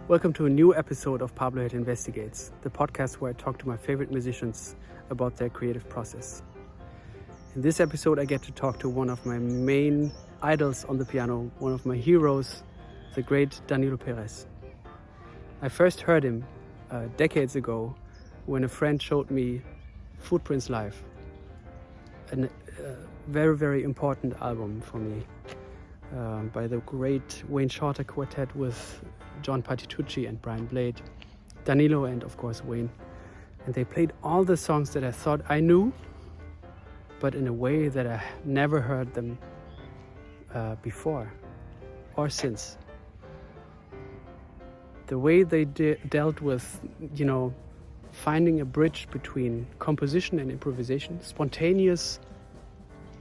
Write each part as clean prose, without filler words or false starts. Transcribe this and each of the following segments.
Welcome to a new episode of Pablo Investigates, the podcast where I talk to my favorite musicians about their creative process. In this episode, I get to talk to one of my main idols on the piano, one of my heroes, the great Danilo Perez. I first heard him decades ago when a friend showed me Footprints Live, a very, very important album for me by the great Wayne Shorter quartet with John Patitucci and Brian Blade, Danilo and of course Wayne. And they played all the songs that I thought I knew, but in a way that I never heard them before or since. The way they dealt with, finding a bridge between composition and improvisation, spontaneous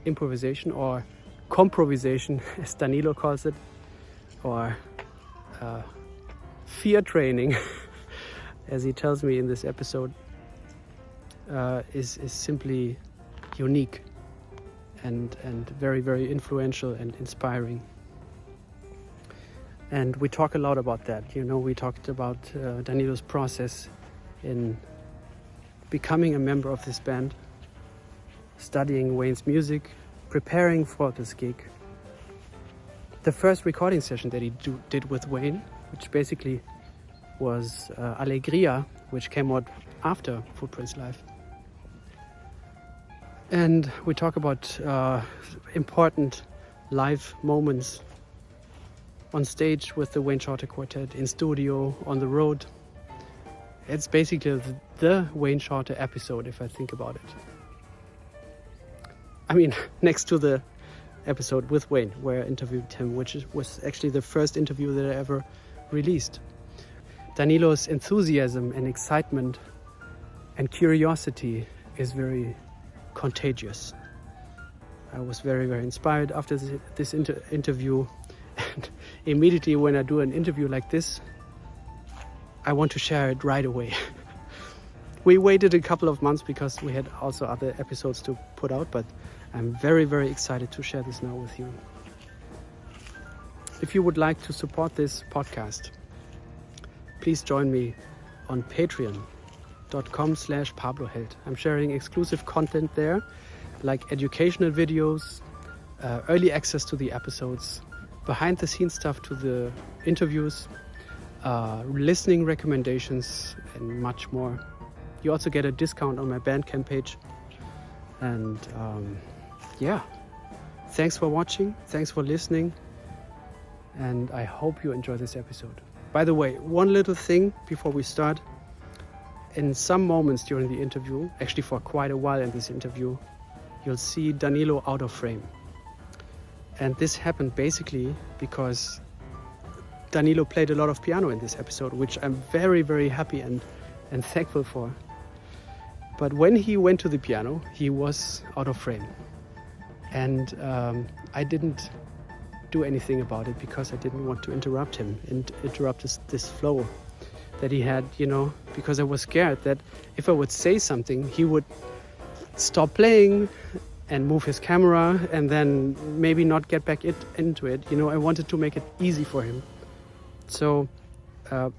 improvisation or comprovisation, as Danilo calls it, or fear training, as he tells me in this episode, is simply unique and very, very influential and inspiring. And we talk a lot about that. We talked about Danilo's process in becoming a member of this band, studying Wayne's music, preparing for this gig. The first recording session that he did with Wayne, which basically was Alegria, which came out after Footprints Live. And we talk about important live moments on stage with the Wayne Shorter Quartet, in studio, on the road. It's basically the Wayne Shorter episode, if I think about it. I mean, next to the episode with Wayne, where I interviewed him, which was actually the first interview that I ever released. Danilo's enthusiasm and excitement and curiosity is very contagious. I was very, very inspired after this interview. And immediately when I do an interview like this, I want to share it right away. We waited a couple of months because we had also other episodes to put out, but I'm very, very excited to share this now with you. If you would like to support this podcast, please join me on patreon.com/PabloHeld. I'm sharing exclusive content there, like educational videos, early access to the episodes, behind the scenes stuff to the interviews, listening recommendations, and much more. You also get a discount on my Bandcamp page. And thanks for watching, thanks for listening, and I hope you enjoy this episode. By the way, one little thing before we start. In some moments during the interview, actually for quite a while in this interview, you'll see Danilo out of frame. And this happened basically because Danilo played a lot of piano in this episode, which I'm very, very happy and thankful for. But when he went to the piano, he was out of frame. And I didn't do anything about it because I didn't want to interrupt him and interrupt this flow that he had, because I was scared that if I would say something, he would stop playing and move his camera and then maybe not get back into it. I wanted to make it easy for him. So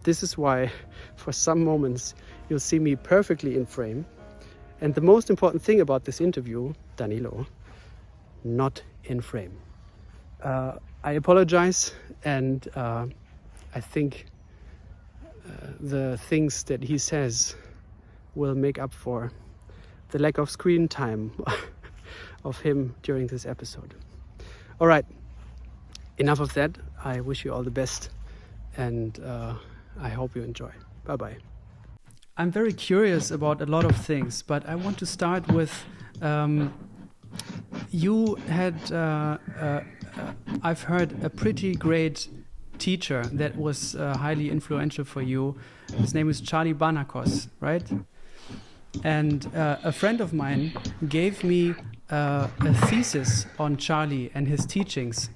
this is why for some moments you'll see me perfectly in frame. And the most important thing about this interview, Danilo, not in frame. I apologize, and I think the things that he says will make up for the lack of screen time of him during this episode. All right, enough of that. I wish you all the best, and I hope you enjoy. Bye-bye. I'm very curious about a lot of things, but I want to start with you had, I've heard, a pretty great teacher that was highly influential for you. His name is Charlie Barnacos, right? And a friend of mine gave me a thesis on Charlie and his teachings.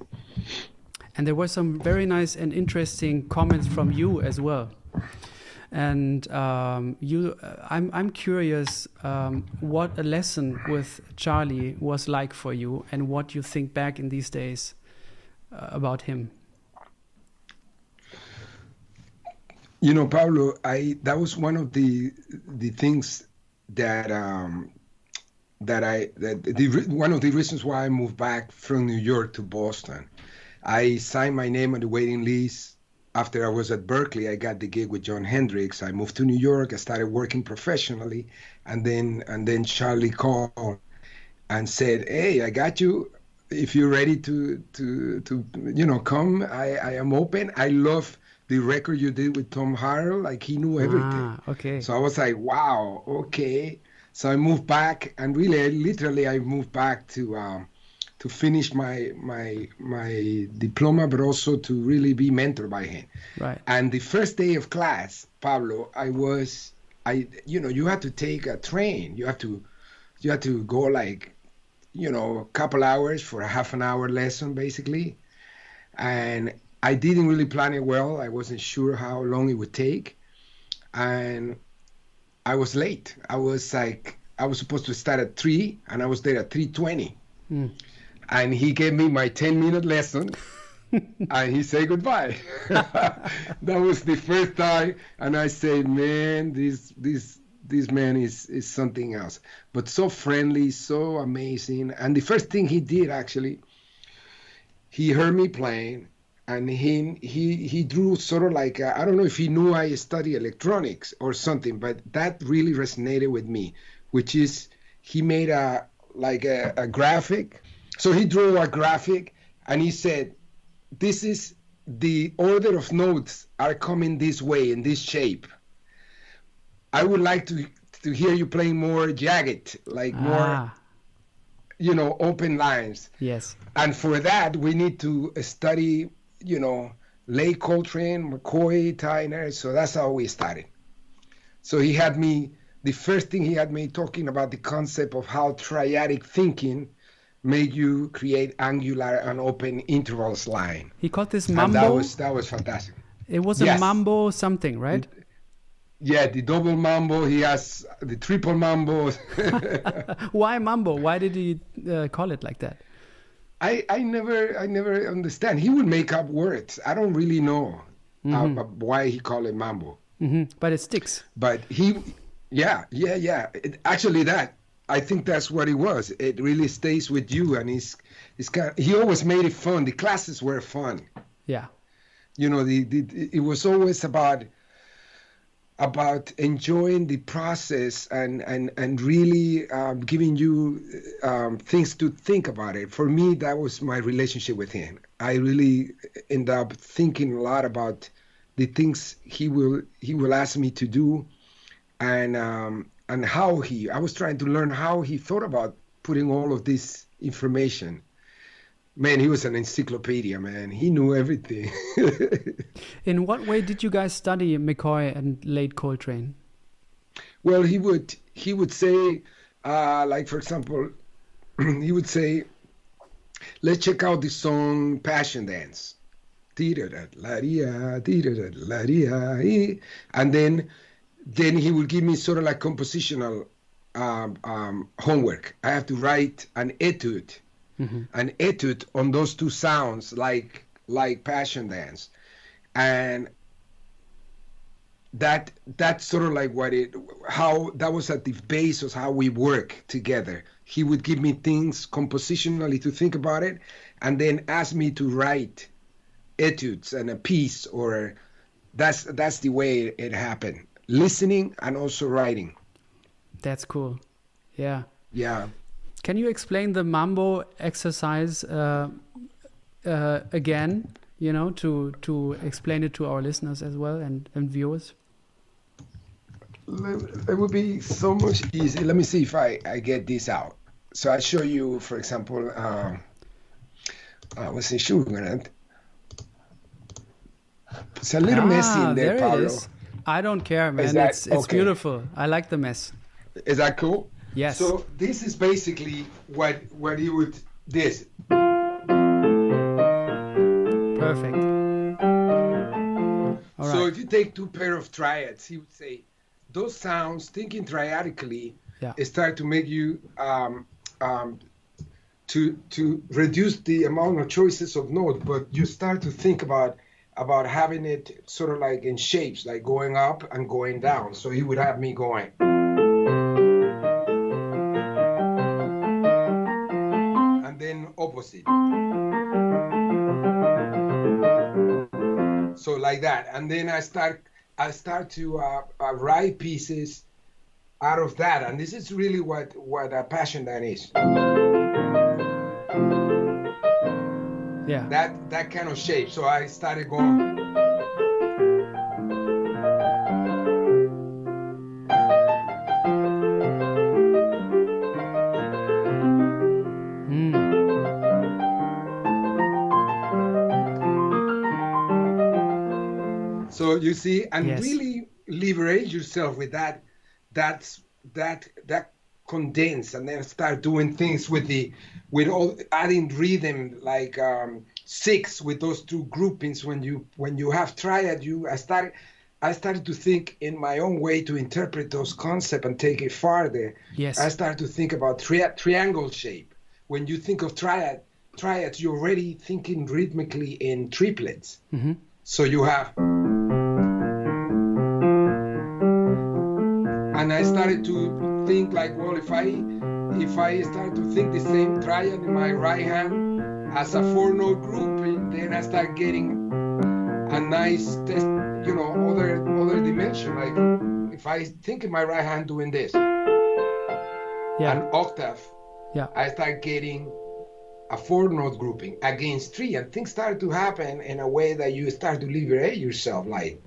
And there were some very nice and interesting comments from you as well. And I'm curious what a lesson with Charlie was like for you and what you think back in these days about him. You know, Pablo, that was one of the things that one of the reasons why I moved back from New York to Boston. I signed my name on the waiting list after I was at Berkeley. I got the gig with John Hendricks. I moved to New York. I started working professionally, and then Charlie called and said, "Hey, I got you. If you're ready to come, I am open. I love the record you did with Tom Harrell. Like, he knew everything." Okay. So I was like, "Wow, okay." So I moved back, and literally, I moved back to finish my diploma, but also to really be mentored by him. Right. And the first day of class, Pablo, you had to take a train. You have to go like, a couple hours for a half an hour lesson, basically. And I didn't really plan it well. I wasn't sure how long it would take. And I was late. I was supposed to start at 3, and I was there at 3:20. And he gave me my 10-minute lesson, and he said goodbye. That was the first time, and I said, "Man, this man is something else." But so friendly, so amazing. And the first thing he did, actually, he heard me playing, and he drew sort of like I don't know if he knew I study electronics or something, but that really resonated with me, which is he made a graphic. So he drew a graphic, and he said, "This is the order of notes are coming this way in this shape. I would like to hear you playing more jagged, like more, open lines." Yes. And for that, we need to study, Lay Coltrane, McCoy, Tyner. So that's how we started. So the first thing he had me talking about the concept of how triadic thinking made you create angular and open intervals line. He called this mambo. And that was fantastic. It was a mambo something, right? Yeah, the double mambo. He has the triple mambo. Why mambo? Why did he call it like that? I never understand. He would make up words. I don't really know why he called it mambo. But it sticks. But yeah. Actually, I think that's what it was. It really stays with you, and he always made it fun. The classes were fun. Yeah. It was always about enjoying the process and really giving you things to think about it. For me, that was my relationship with him. I really end up thinking a lot about the things he will ask me to do, and how I was trying to learn how he thought about putting all of this information. Man, he was an encyclopedia, man. He knew everything. In what way did you guys study McCoy and late Coltrane? Well, he would say, like, for example, he would say, "Let's check out the song Passion Dance." And then he would give me sort of like compositional homework. I have to write an etude. An etude on those two sounds, like Passion Dance, and that's sort of like how that was at the base of how we work together. He would give me things compositionally to think about it, and then ask me to write etudes and a piece, or that's the way it happened. Listening and also writing. That's cool. Yeah. Yeah. Can you explain the mambo exercise again, to explain it to our listeners as well and viewers? It would be so much easier. Let me see if I get this out. So I show you, for example, I wasn't sure. It's a little messy in there, Pablo. It is. I don't care, man. It's okay. Beautiful. I like the mess. Is that cool? Yes. So this is basically what he would this. Perfect. All right. So if you take two pair of triads, he would say those sounds, thinking triadically, start to make you to reduce the amount of choices of notes, but you start to think about about having it sort of like in shapes, like going up and going down. So he would have me going. And then opposite. So like that. And then I start to write pieces out of that. And this is really what a passion that is. Yeah. That kind of shape. So I started going. So you see, and Yes. really liberate yourself with that condense, and then start doing things with all adding rhythm, like 6 with those 2 groupings. When you have triad, I started to think in my own way to interpret those concepts and take it farther. Yes. I started to think about triangle shape. When you think of triads, you're already thinking rhythmically in triplets. Mm-hmm. So you have. And I started to think like, well, if I start to think the same triad in my right hand as a 4-note grouping, then I start getting a nice test, other dimension. Like if I think in my right hand doing this, an octave, I start getting a 4-note grouping against 3, and things start to happen in a way that you start to liberate yourself, like.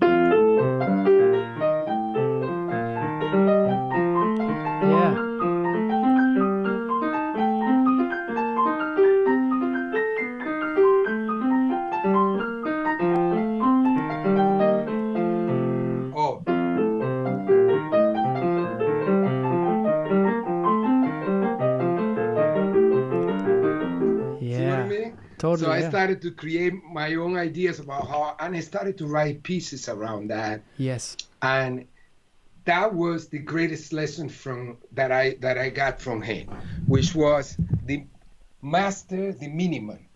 Totally, so I started to create my own ideas about how, and I started to write pieces around that. Yes. And that was the greatest lesson that I got from him, which was the master the minimum,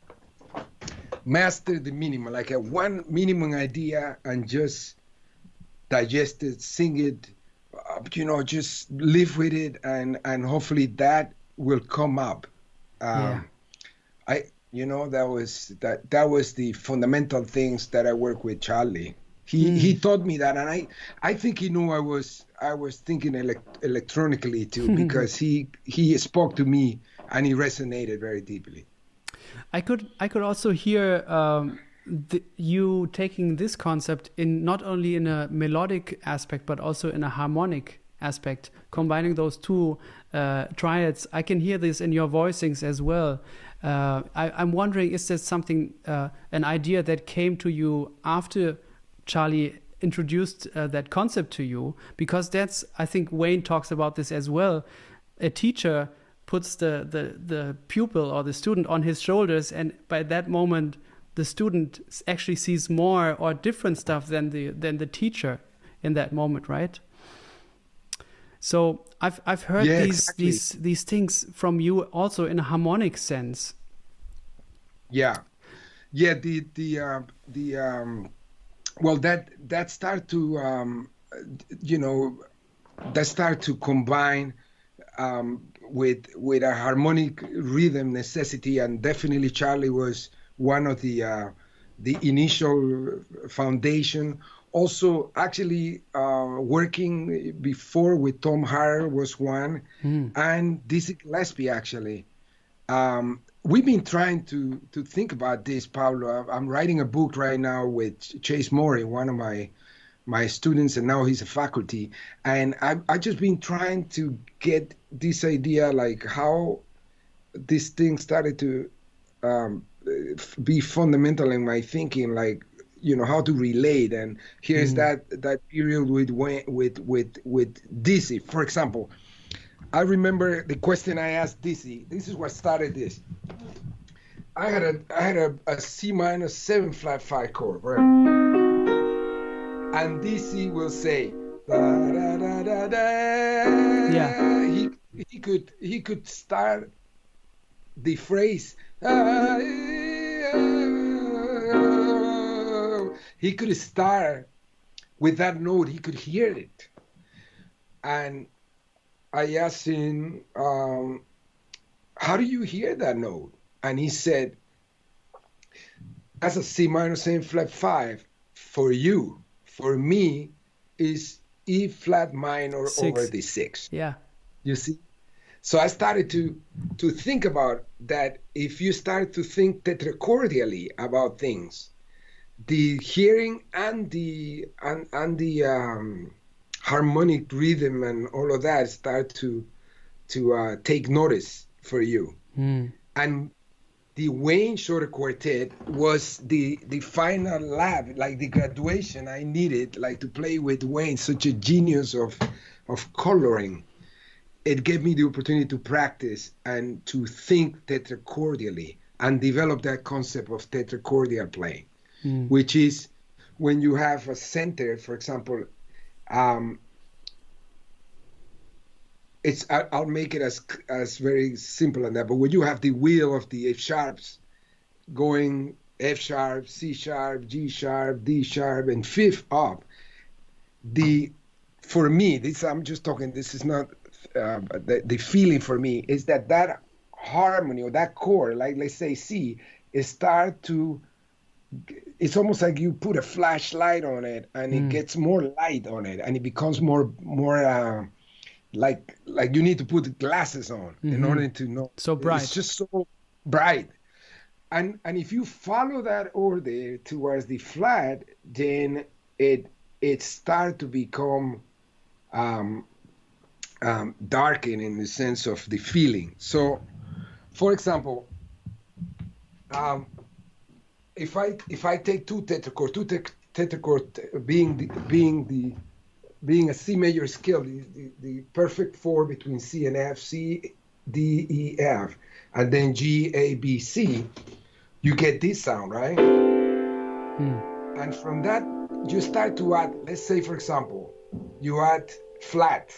like a one minimum idea and just digest it, sing it, just live with it, and hopefully that will come up. That was the fundamental things that I work with Charlie. He taught me that, and I think he knew I was thinking electronically too, because he spoke to me and he resonated very deeply. I could also hear you taking this concept in not only in a melodic aspect but also in a harmonic aspect, combining those 2 triads. I can hear this in your voicings as well. I'm wondering, is there something, an idea that came to you after Charlie introduced that concept to you? Because that's, I think Wayne talks about this as well. A teacher puts the pupil or the student on his shoulders, and by that moment, the student actually sees more or different stuff than the teacher in that moment, right? So I've heard these things from you also in a harmonic sense. Yeah. Well, that start to that start to combine with a harmonic rhythm necessity, and definitely Charlie was one of the initial foundation. Also, actually, working before with Tom Harrer was one, and Dizzy Gillespie, actually. We've been trying to think about this, Pablo. I'm writing a book right now with Chase Morey, one of my students, and now he's a faculty. And I've just been trying to get this idea, like how this thing started to be fundamental in my thinking, like, how to relate. And here's that period with Dizzy, for example. I remember the question I asked Dizzy. This is what started this. I had a C minor 7 flat 5 chord, right? And Dizzy will say, da, da, da, da, da. Yeah. He could start the phrase, he could start with that note. He could hear it. And I asked him, how do you hear that note? And he said, that's a C minor 7 flat 5 for you. For me, is E flat minor over the 6. Yeah. You see? So I started to think about that. If you start to think tetracordially about things, the hearing and the harmonic rhythm and all of that start to take notice for you. And the Wayne Shorter Quartet was the final lab, like the graduation I needed, like to play with Wayne, such a genius of coloring. It gave me the opportunity to practice and to think tetracordially and develop that concept of tetracordial playing, which is when you have a center, for example, I'll make it as very simple as that, but when you have the wheel of the F sharps going F sharp, C sharp, G sharp, D sharp, and fifth up, for me, I'm just talking, this is not the feeling for me is that harmony or that chord, like let's say C, it's almost like you put a flashlight on it and it gets more light on it and it becomes more like you need to put glasses on in order to know. So bright. It's just so bright. And if you follow that order towards the flat, then it starts to become darkened in the sense of the feeling. So, for example, if I take two tetrachord being a C major scale, the perfect 4 between C and F, C, D, E, F, and then G, A, B, C, you get this sound, right? And from that, you start to add, let's say, for example, you add flat.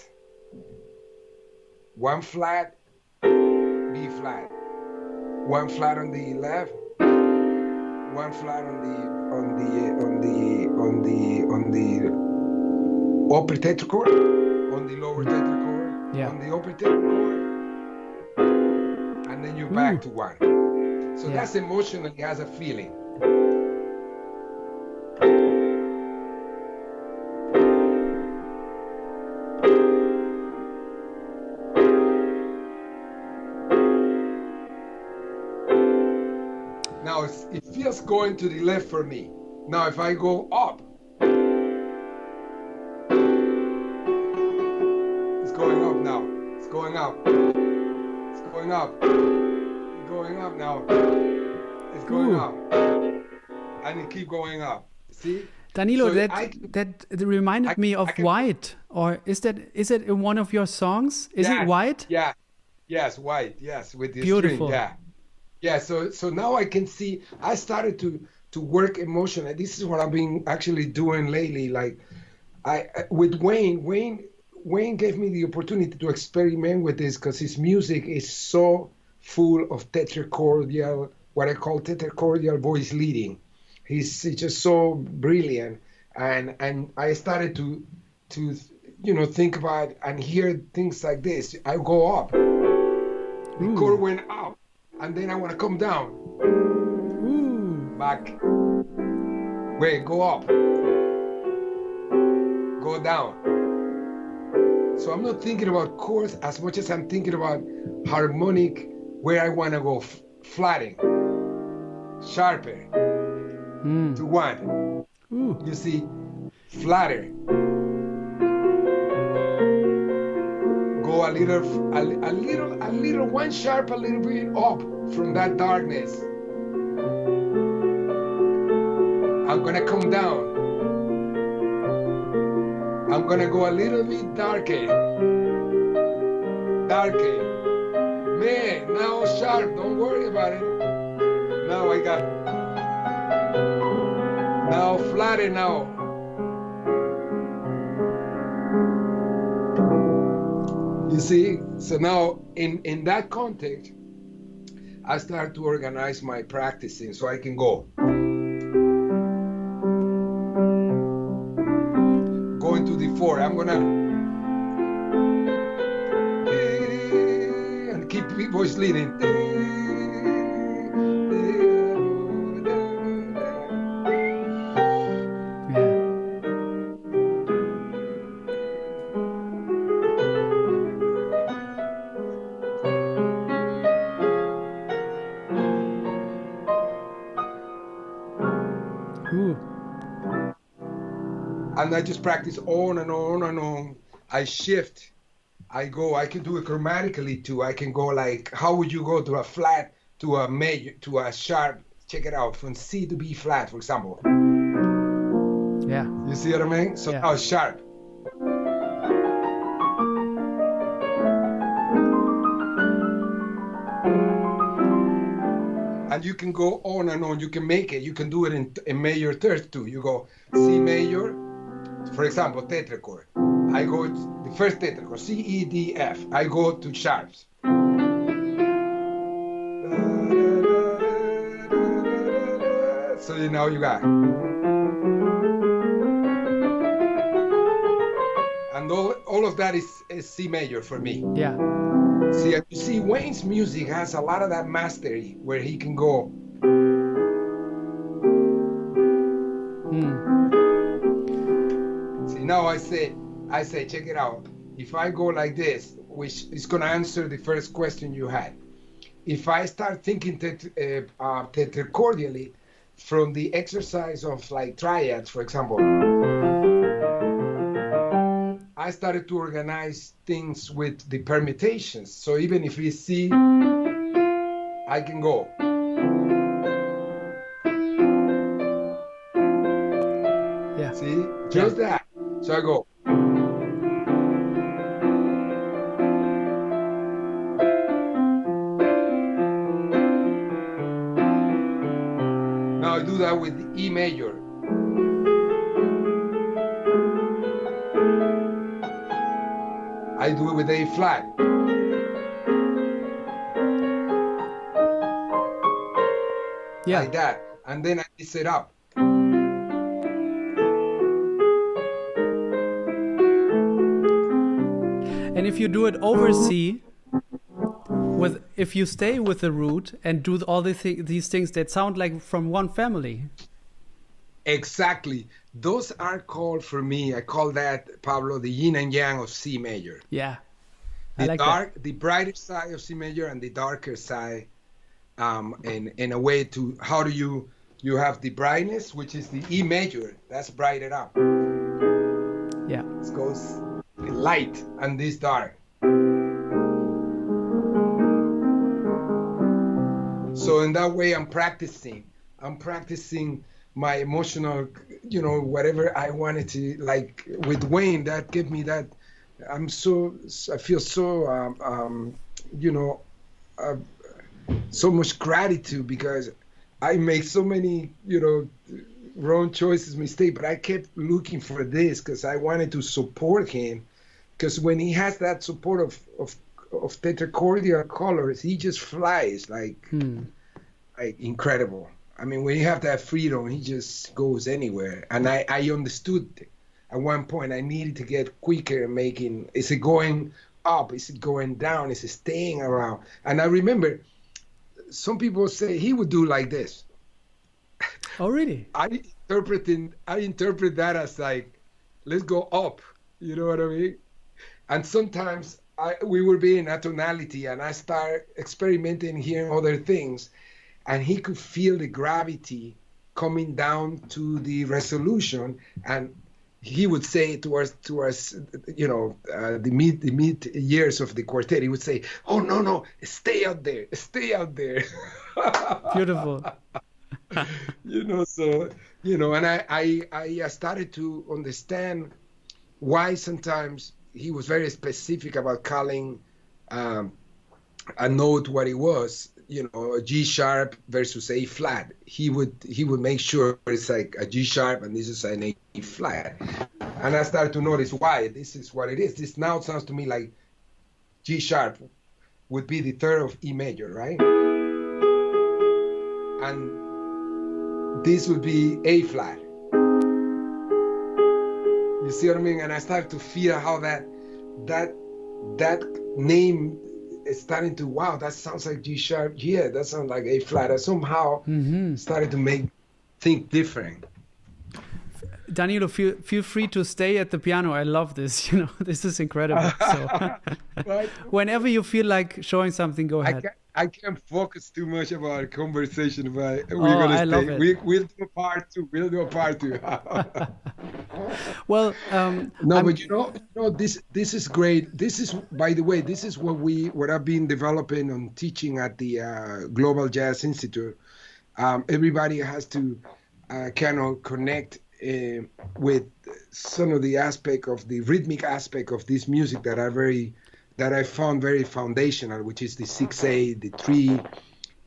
1 flat, B flat. 1 flat on the left, 1 flat on the upper tetrachord, on the lower tetrachord, on the upper tetrachord, and then you're back to 1. So that's emotionally has a feeling. Now it feels going to the left for me. Now if I go up, going up now. It's going up. It's going up. It's going up now. It's going up. And it keep going up. See? Danilo, so that reminded me of White. Or is it in one of your songs? Is it White? Yeah. Yes, White. Yes, with the beautiful string. Yeah. Yeah. So now I can see. I started to work emotion. And this is what I've been actually doing lately. Like with Wayne gave me the opportunity to experiment with this because his music is so full of tetracordial, what I call tetracordial voice leading. He's just so brilliant, and I started to think about and hear things like this. I go up, the chord went up, and then I want to come down, back, wait, go up, go down. So I'm not thinking about chords as much as I'm thinking about harmonic, where I want to go flatting, sharper, to 1. You see, flatter. Go a little 1 sharp, a little bit up from that darkness. I'm gonna come down. I'm gonna go a little bit darker. Man, now sharp, don't worry about it. Now I got, now flatter now. You see, so now in that context, I start to organize my practicing so I can go. 4. I'm gonna and keep voice leading. Ooh. And I just practice on and on and on. I shift. I can do it chromatically too. I can go like, how would you go to a flat, to a major, to a sharp? Check it out, from C to B flat, for example. Yeah. You see what I mean? So now it's sharp. And you can go on and on. You can make it. You can do it in major thirds too. You go C major, for example, tetrachord. I go the first tetrachord, C, E, D, F. I go to sharps. So now you got. And all of that is C major for me. Yeah. See, you see, Wayne's music has a lot of that mastery where he can go. See, now I say, check it out. If I go like this, which is gonna answer the first question you had. If I start thinking tetracordially from the exercise of like triads, for example, I started to organize things with the permutations. So even if we see, I can go. Yeah. See, just that. So I go. Now I do that with E major. I do it with A flat. Yeah. Like that. And then I mix it up. And if you do it over C, if you stay with the root and do all these things that sound like from one family. Exactly. Those are called, for me, I call that, Pablo, the yin and yang of C major. Yeah. The brighter side of C major and the darker side, in a way to, how do you have the brightness, which is the E major, that's brightened up. Yeah. It goes light and this dark. So in that way, I'm practicing my emotional, whatever I wanted to, like with Wayne, that gave me that. I feel so, so much gratitude because I make so many, wrong choices, mistakes, but I kept looking for this because I wanted to support him. Because when he has that support of tetracordial colors, he just flies like incredible. I mean, when you have that freedom, he just goes anywhere. And I understood at one point I needed to get quicker making, is it going up? Is it going down? Is it staying around? And I remember some people say he would do like this. Oh, really? I interpret that as like, let's go up. You know what I mean? And sometimes we will be in a tonality and I start experimenting, hearing other things. And he could feel the gravity coming down to the resolution, and he would say to us, the mid years of the quartet, he would say, "Oh no, stay out there." Beautiful. And I started to understand why sometimes he was very specific about calling a note what it was. A G sharp versus A flat. He would make sure it's like a G sharp and this is an A flat. And I started to notice why this is what it is. This now sounds to me like G sharp would be the third of E major, right? And this would be A flat. You see what I mean? And I started to feel how that name is starting to, wow, that sounds like G sharp. Yeah, that sounds like A flat. I somehow started to think different. Danilo, feel free to stay at the piano. I love this. You know, this is incredible. So whenever you feel like showing something, go ahead. I can't focus too much about a conversation, but we're Oh, gonna I stay. love it. We'll do a part two. We'll do a part two. Well, no, but you know, this is great. This is, by the way, this is what I've been developing and teaching at the Global Jazz Institute. Everybody has to kind of connect with some of the aspect of the rhythmic aspect of this music that I found very foundational, which is the 6/8, the 3,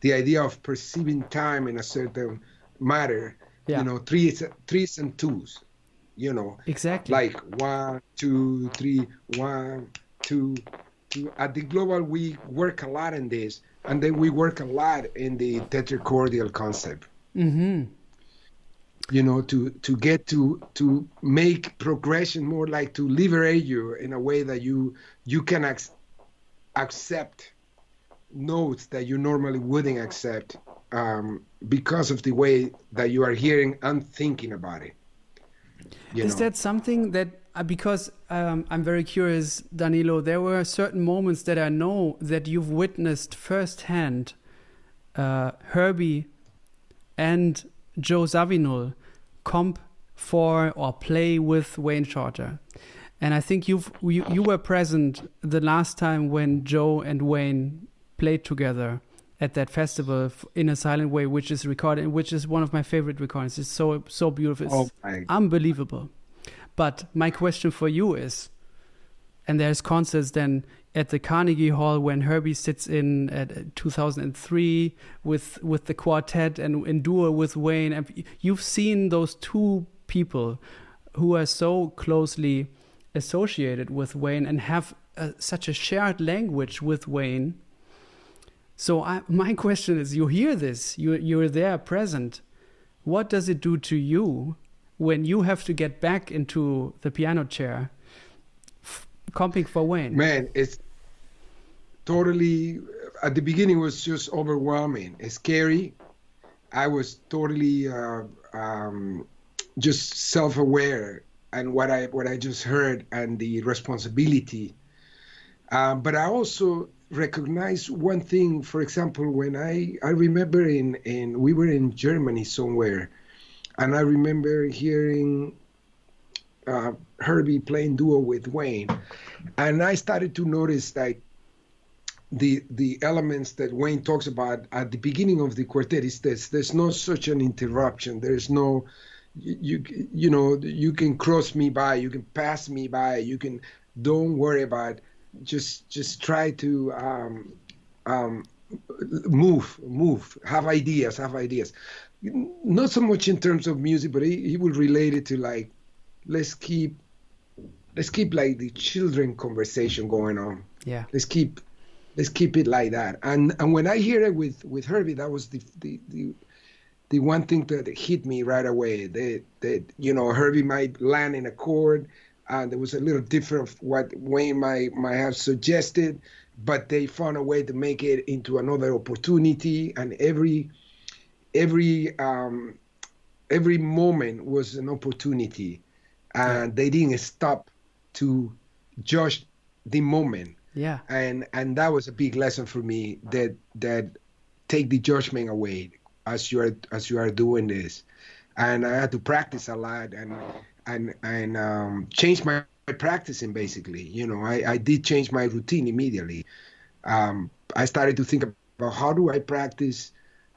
the idea of perceiving time in a certain matter. Yeah. You know, threes and twos. You know, exactly, like 1, 2, 3, 1, 2, 2. At the Global, we work a lot in this, and then we work a lot in the tetrachordial concept. You know, to get to make progression more like to liberate you in a way that you can accept notes that you normally wouldn't accept because of the way that you are hearing and thinking about it. Is that something that, because I'm very curious, Danilo, there were certain moments that I know that you've witnessed firsthand, Herbie and Joe Zawinul comp for or play with Wayne Shorter. And I think you were present the last time when Joe and Wayne played together at that festival in a silent way, which is recorded, which is one of my favorite recordings. It's so beautiful. It's unbelievable. But my question for you is, and there's concerts then at the Carnegie Hall when Herbie sits in at 2003 with the quartet and in duo with Wayne. And you've seen those two people who are so closely associated with Wayne and have such a shared language with Wayne. So my question is, you hear this, you're there present. What does it do to you when you have to get back into the piano chair comping for Wayne? Man, it's totally, at the beginning it was just overwhelming. It's scary. I was totally just self-aware and what I just heard and the responsibility. But I also recognize one thing. For example, when I remember we were in Germany somewhere, and I remember hearing Herbie playing duo with Wayne, and I started to notice like the elements that Wayne talks about at the beginning of the quartet is this. There's no such an interruption. There's no, you know, you can cross me by, you can pass me by, you can, don't worry about, just try to move, have ideas. Not so much in terms of music, but he will relate it to like, let's keep like the children conversation going on. Yeah. Let's keep it like that. And when I hear it with Herbie, that was the one thing that hit me right away. That you know, Herbie might land in a chord, there was a little different of what Wayne might have suggested, but they found a way to make it into another opportunity, and every moment was an opportunity, and they didn't stop to judge the moment. Yeah. And that was a big lesson for me, that take the judgment away as you are doing this. And I had to practice a lot and change my practicing basically. You know, I did change my routine immediately. I started to think about how do I practice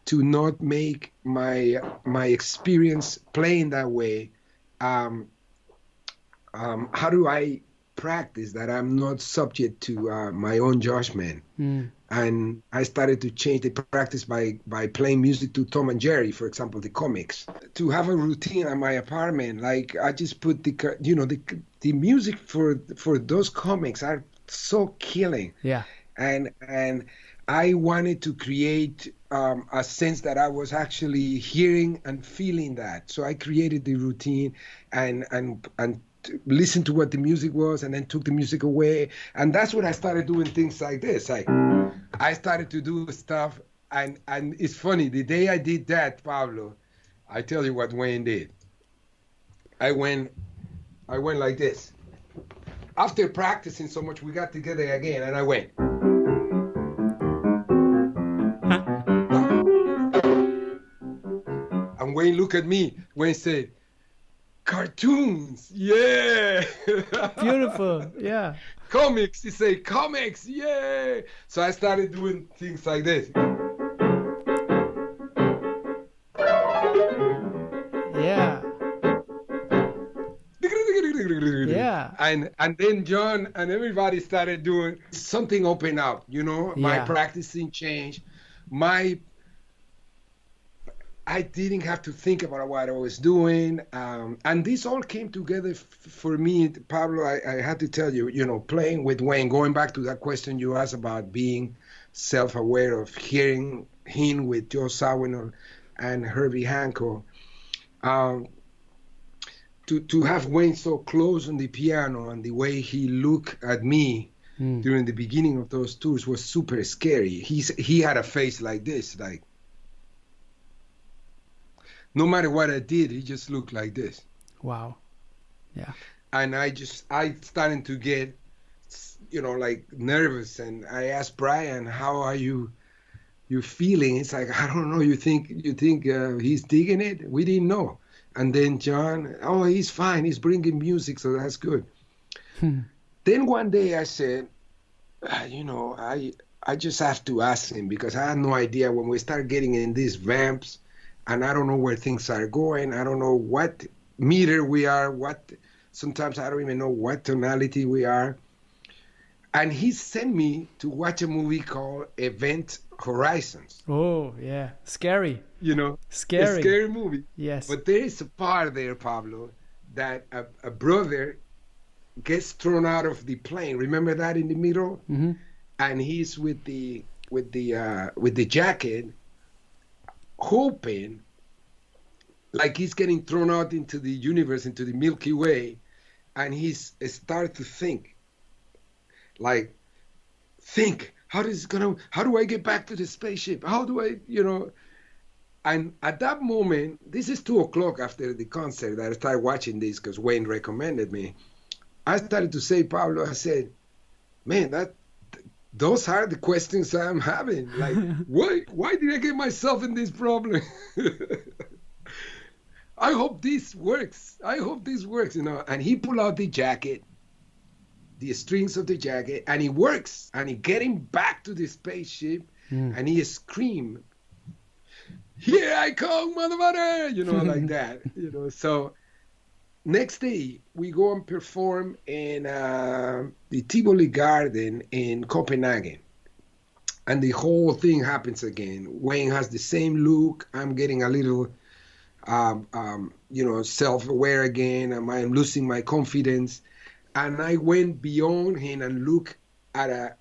to not make my experience playing that way. How do I practice that I'm not subject to my own judgment? And I started to change the practice by playing music to Tom and Jerry, for example, the comics. To have a routine at my apartment, like I just put the music for those comics are so killing. Yeah. And I wanted to create a sense that I was actually hearing and feeling that. So I created the routine and listened to what the music was and then took the music away. And that's when I started doing things like this. Like I started to do stuff, and it's funny, the day I did that, Pablo, I tell you what Wayne did. I went like this. After practicing so much, we got together again, and I went. And Wayne looked at me. Wayne said, "Cartoons, yeah." Beautiful, yeah. Comics, he said, "Comics, yeah." So I started doing things like this. Yeah. Yeah. And then John and everybody started doing something, open up, you know. My practicing changed. I didn't have to think about what I was doing. And this all came together for me, Pablo. I had to tell you, you know, playing with Wayne, going back to that question you asked about being self-aware of hearing him with Joe Zawinul and Herbie Hancock. To have Wayne so close on the piano and the way he looked at me during the beginning of those tours was super scary. He had a face like this, like, no matter what I did, he just looked like this. Wow. Yeah. And I started to get, you know, like nervous. And I asked Brian, "How are you feeling?" It's like, "I don't know. You think he's digging it?" We didn't know. And then John, "Oh, he's fine. He's bringing music, so that's good." Then one day I said, you know, I just have to ask him, because I had no idea when we start getting in these ramps. And I don't know where things are going. I don't know what meter we are, sometimes I don't even know what tonality we are. And he sent me to watch a movie called Event Horizons. Oh, yeah. Scary. You know? Scary. A scary movie. Yes. But there is a part there, Pablo, that a brother gets thrown out of the plane. Remember that in the middle? Mm-hmm. And he's with the jacket, hoping, like he's getting thrown out into the universe, into the Milky Way, and he's start to think, how do I get back to the spaceship? How do I, you know? And at that moment, this is 2:00 after the concert that I started watching this because Wayne recommended me. I started to say, Pablo, I said, "Man, those are the questions I'm having. Like, why did I get myself in this problem?" I hope this works, you know. And he pulled out the jacket, the strings of the jacket, and it works. And he get him back to the spaceship, and he screamed, "Here I come, motherfucker!" You know, like that. You know, so next day, we go and perform in the Tivoli Garden in Copenhagen. And the whole thing happens again. Wayne has the same look. I'm getting a little, you know, self-aware again. I'm losing my confidence. And I went beyond him and look at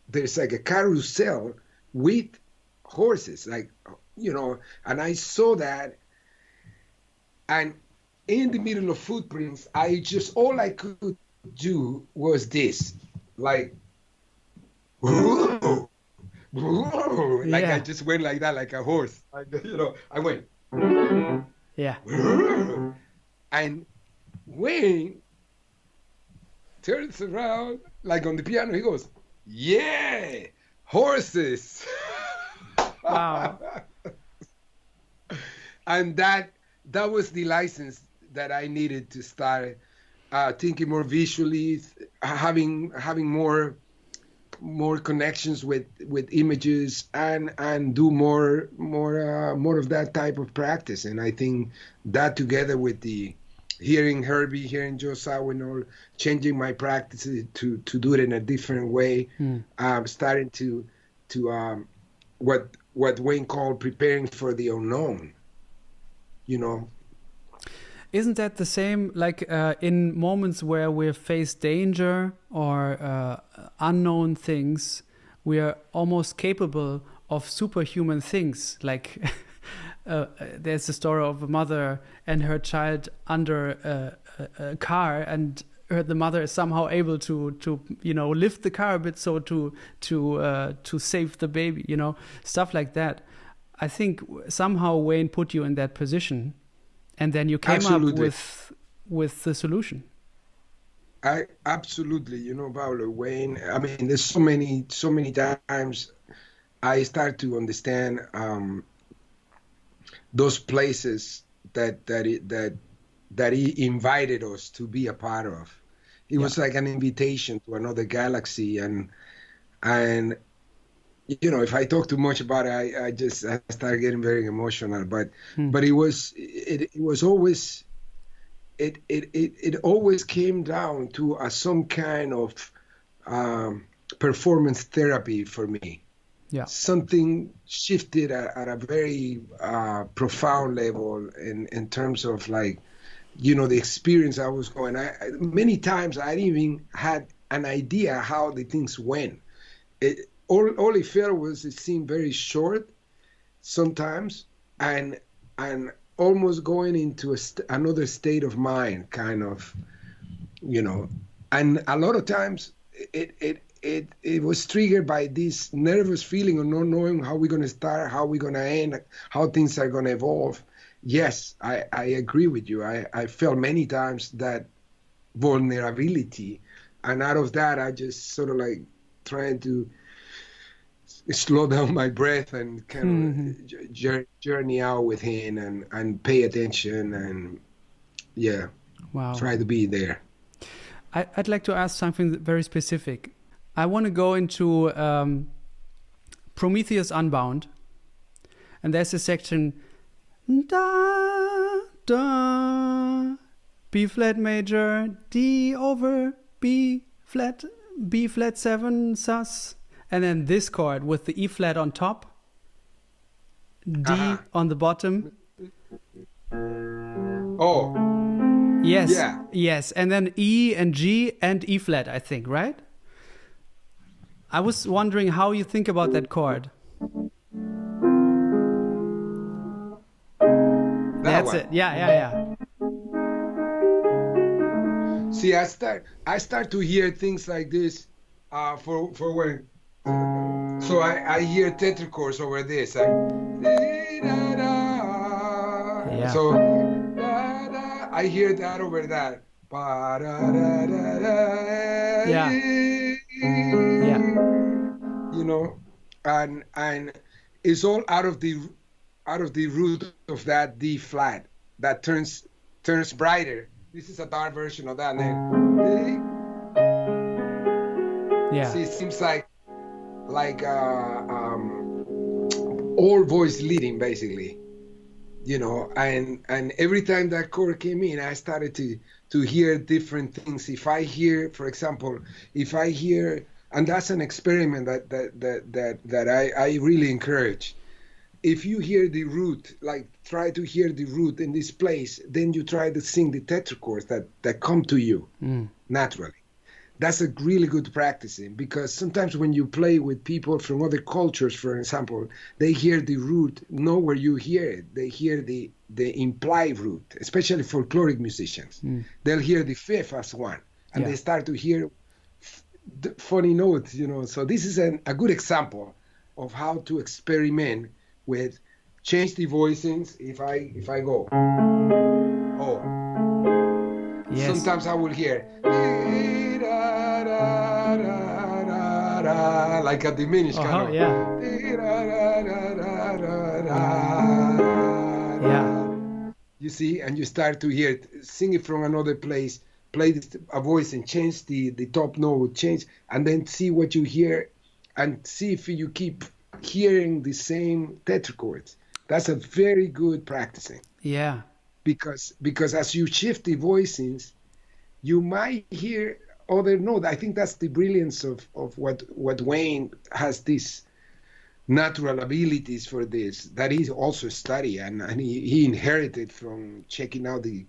there's like a carousel with horses, like, you know, and I saw that. And in the middle of Footprints, all I could do was this, like, whoa, whoa. Like I just went like that, like a horse. You know, I went. Yeah. And Wayne turns around, like on the piano, he goes, "Yeah, horses." Wow. And that was the license that I needed to start thinking more visually, having more connections with images, and do more of that type of practice. And I think that, together with the hearing Herbie, hearing Joe Zawinul, changing my practice to do it in a different way, starting to what Wayne called preparing for the unknown. You know. Isn't that the same, like in moments where we face danger or unknown things, we are almost capable of superhuman things, like there's a story of a mother and her child under a car, and the mother is somehow able to lift the car a bit so to save the baby, stuff like that. I think somehow Wayne put you in that position, and then you came Absolutely. up with the solution. I absolutely, Pablo, Wayne. I mean, there's so many times I start to understand those places that he invited us to be a part of. It was like an invitation to another galaxy, and if I talk too much about it, I start getting very emotional. But it was always. It always came down to some kind of performance therapy for me. Yeah. Something shifted at a very profound level in terms of the experience I was going. Many times I didn't even had an idea how the things went. All it felt was it seemed very short sometimes, and almost going into another state of mind, kind of, and a lot of times it was triggered by this nervous feeling of not knowing how we're going to start, how we're going to end, how things are going to evolve. Yes, I agree with you. I felt many times that vulnerability, and out of that, I just sort of like trying to slow down my breath and kind of journey out with him and pay attention and try to be there. I'd like to ask something very specific. I want to go into Prometheus Unbound, and there's a section da da B flat major D over B flat 7 sus. And then this chord with the E flat on top, D on the bottom. Oh. Yes. Yeah. Yes. And then E and G and E flat, I think, right? I was wondering how you think about that chord. That's it. Yeah. See, I start to hear things like this for when. So I hear tetrachords over this. So I hear that over that. Yeah. And it's all out of the root of that D flat that turns brighter. This is a dark version of that. Yeah. See, it seems like all voice leading basically, and every time that chord came in, I started to hear different things. If I hear, for example, and that's an experiment that I really encourage. If you hear the root, try to hear the root in this place, then you try to sing the tetrachords that come to you naturally. That's a really good practicing, because sometimes when you play with people from other cultures, for example, they hear the root, not where you hear it. They hear the implied root, especially folkloric musicians. They'll hear the fifth as one, and they start to hear funny notes, So this is a good example of how to experiment with change the voicings. If I go, sometimes I will hear like a diminished kind of. You see, and you start to hear it, sing it from another place, play a voice and change the top note, change, and then see what you hear, and see if you keep hearing the same tetrachords. That's a very good practicing. Yeah. Because as you shift the voicings, you might hear other notes. I think that's the brilliance of what Wayne has, these natural abilities for this that he also studied and he inherited from checking out the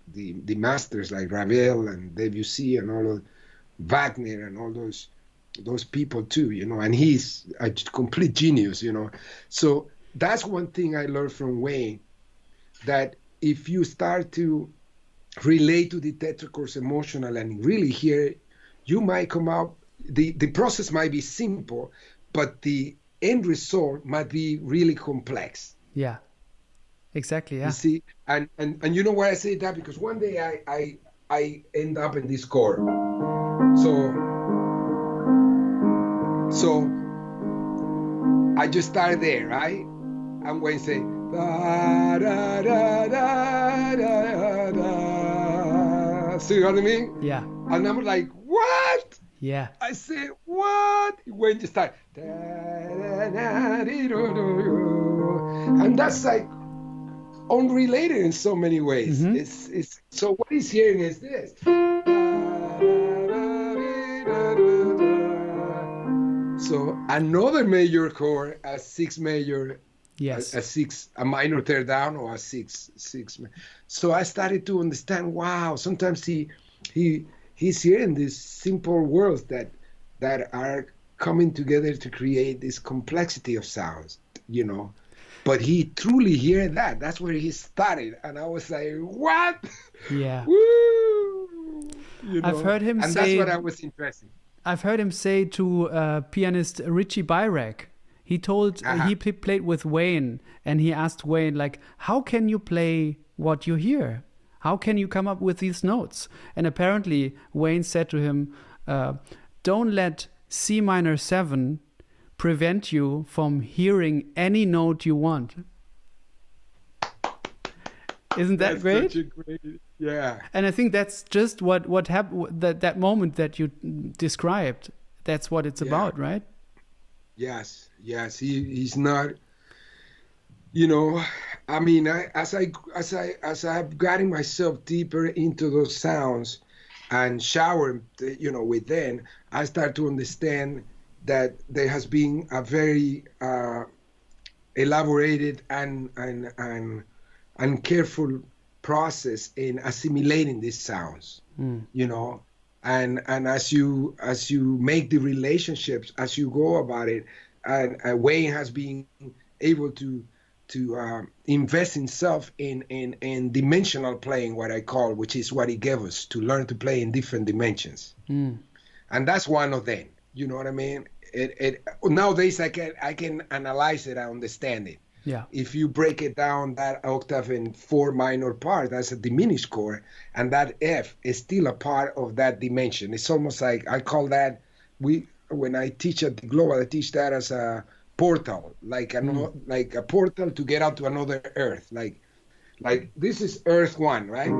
masters like Ravel and Debussy and all of Wagner and all those people too, and he's a complete genius, So that's one thing I learned from Wayne, that if you start to relate to the tetrachords emotional and really hear, you might come out, the process might be simple, but the end result might be really complex. Yeah. Exactly. You Yeah. see, and you know why I say that? Because one day I end up in this chord. So I just start there, right? I'm going to say da da da da da da. See what I mean? Yeah. And I'm like, what? Yeah. I say, what? When you start, and that's like unrelated in so many ways. Mm-hmm. It's so what he's hearing is this. So another major chord, a six major, Yes. a minor third down, or a six. So I started to understand. Wow, sometimes he's hearing these simple words that are coming together to create this complexity of sounds, you know. But he truly heard that. That's where he started, and I was like, what? Yeah. Woo! You know? I've heard him and say. That's what I was interested. I've heard him say to pianist Richie Byrack. He told he played with Wayne, and he asked Wayne, like, how can you play what you hear? How can you come up with these notes? And apparently Wayne said to him, don't let C minor 7 prevent you from hearing any note you want. Isn't that great? Such a great, yeah. And I think that's just what happened. That moment that you described. That's what it's about, right? Yes. He's not. You know, I mean, as I've gotten myself deeper into those sounds and showered, you know, within, I start to understand that there has been a very elaborated and careful process in assimilating these sounds, you know, and as you make the relationships as you go about it, and Wayne has been able to invest himself in dimensional playing, what I call, which is what he gave us to learn to play in different dimensions, and that's one of them. You know what I mean? It nowadays I can analyze it, I understand it. Yeah. If you break it down, that octave in 4 minor part, that's a diminished chord, and that F is still a part of that dimension. It's almost like, I call that, when I teach at the Global, I teach that as a portal, like a portal to get out to another Earth. Like this is Earth 1, right?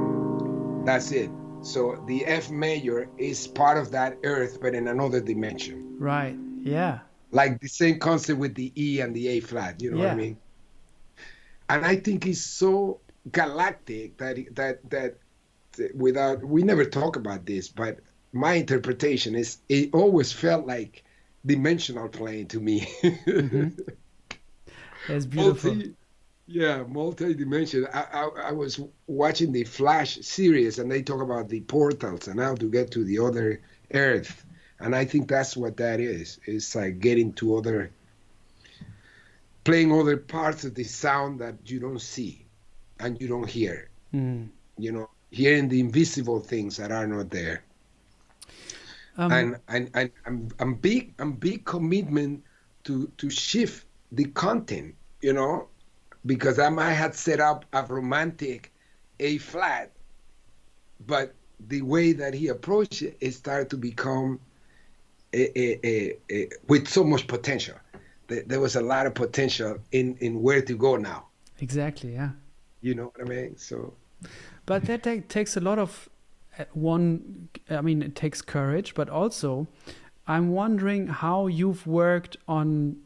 That's it. So the F major is part of that Earth, but in another dimension. Right. Yeah. Like the same concept with the E and the A flat. You know what I mean? And I think it's so galactic that without, we never talk about this, but my interpretation is it always felt like dimensional playing to me. That's beautiful. Multi-dimensional. I was watching the Flash series, and they talk about the portals and how to get to the other Earth. And I think that's what that is. It's like getting to playing other parts of the sound that you don't see and you don't hear. You know, hearing the invisible things that are not there. And I'm big commitment to shift the content, you know, because I might have set up a romantic A flat, but the way that he approached it started to become with so much potential. There was a lot of potential in where to go now. Exactly, yeah. You know what I mean? So, but that takes a lot of it takes courage, but also I'm wondering how you've worked on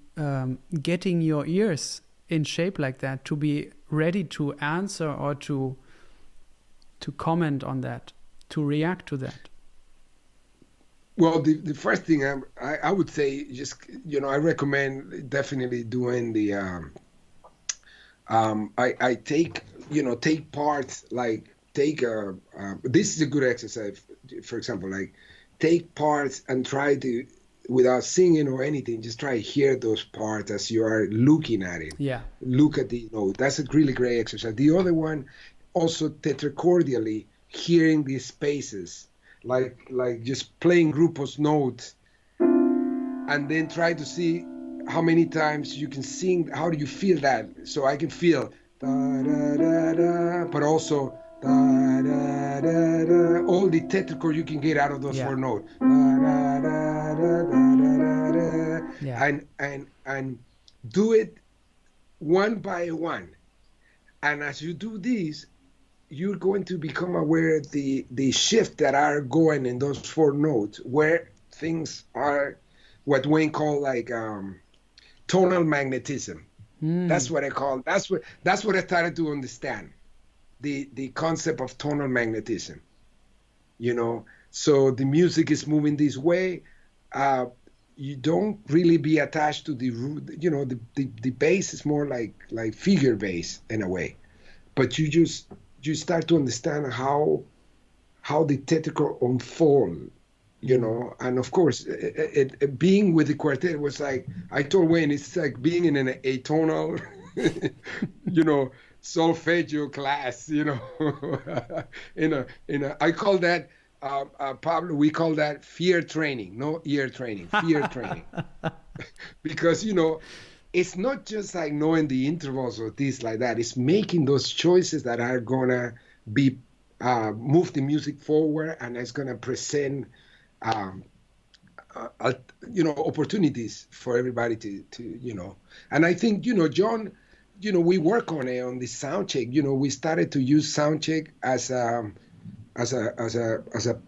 getting your ears in shape like that to be ready to answer or to comment on that, to react to that. Well, the first thing I would say, just, you know, I recommend definitely doing the I take parts, like this is a good exercise. For example, like take parts and try to without singing or anything, just try to hear those parts as you are looking at it. Yeah. Look at the note. That's a really great exercise. The other one, also tetracordially, hearing these spaces, like just playing grupos notes, and then try to see how many times you can sing. How do you feel that? So I can feel da da da da, but also da da da da. All the tetrachord you can get out of those four notes. Da da da da da da da. Yeah. And do it one by one. And as you do this, you're going to become aware of the shift that are going in those four notes, where things are what Wayne called like tonal magnetism. That's what I call. That's what I started to understand, the concept of tonal magnetism. So the music is moving this way. You don't really be attached to the root. The bass is more like figure bass in a way, but you start to understand how the tetrachord unfold. And of course, being with the quartet was like, I told Wayne, it's like being in an atonal, solfeggio class, I call that, Pablo, we call that fear training, no ear training, fear training. Because, it's not just like knowing the intervals or this like that. It's making those choices that are going to be, move the music forward, and it's going to present, opportunities for everybody to. And I think, John, we work on it on the sound check. We started to use sound check as a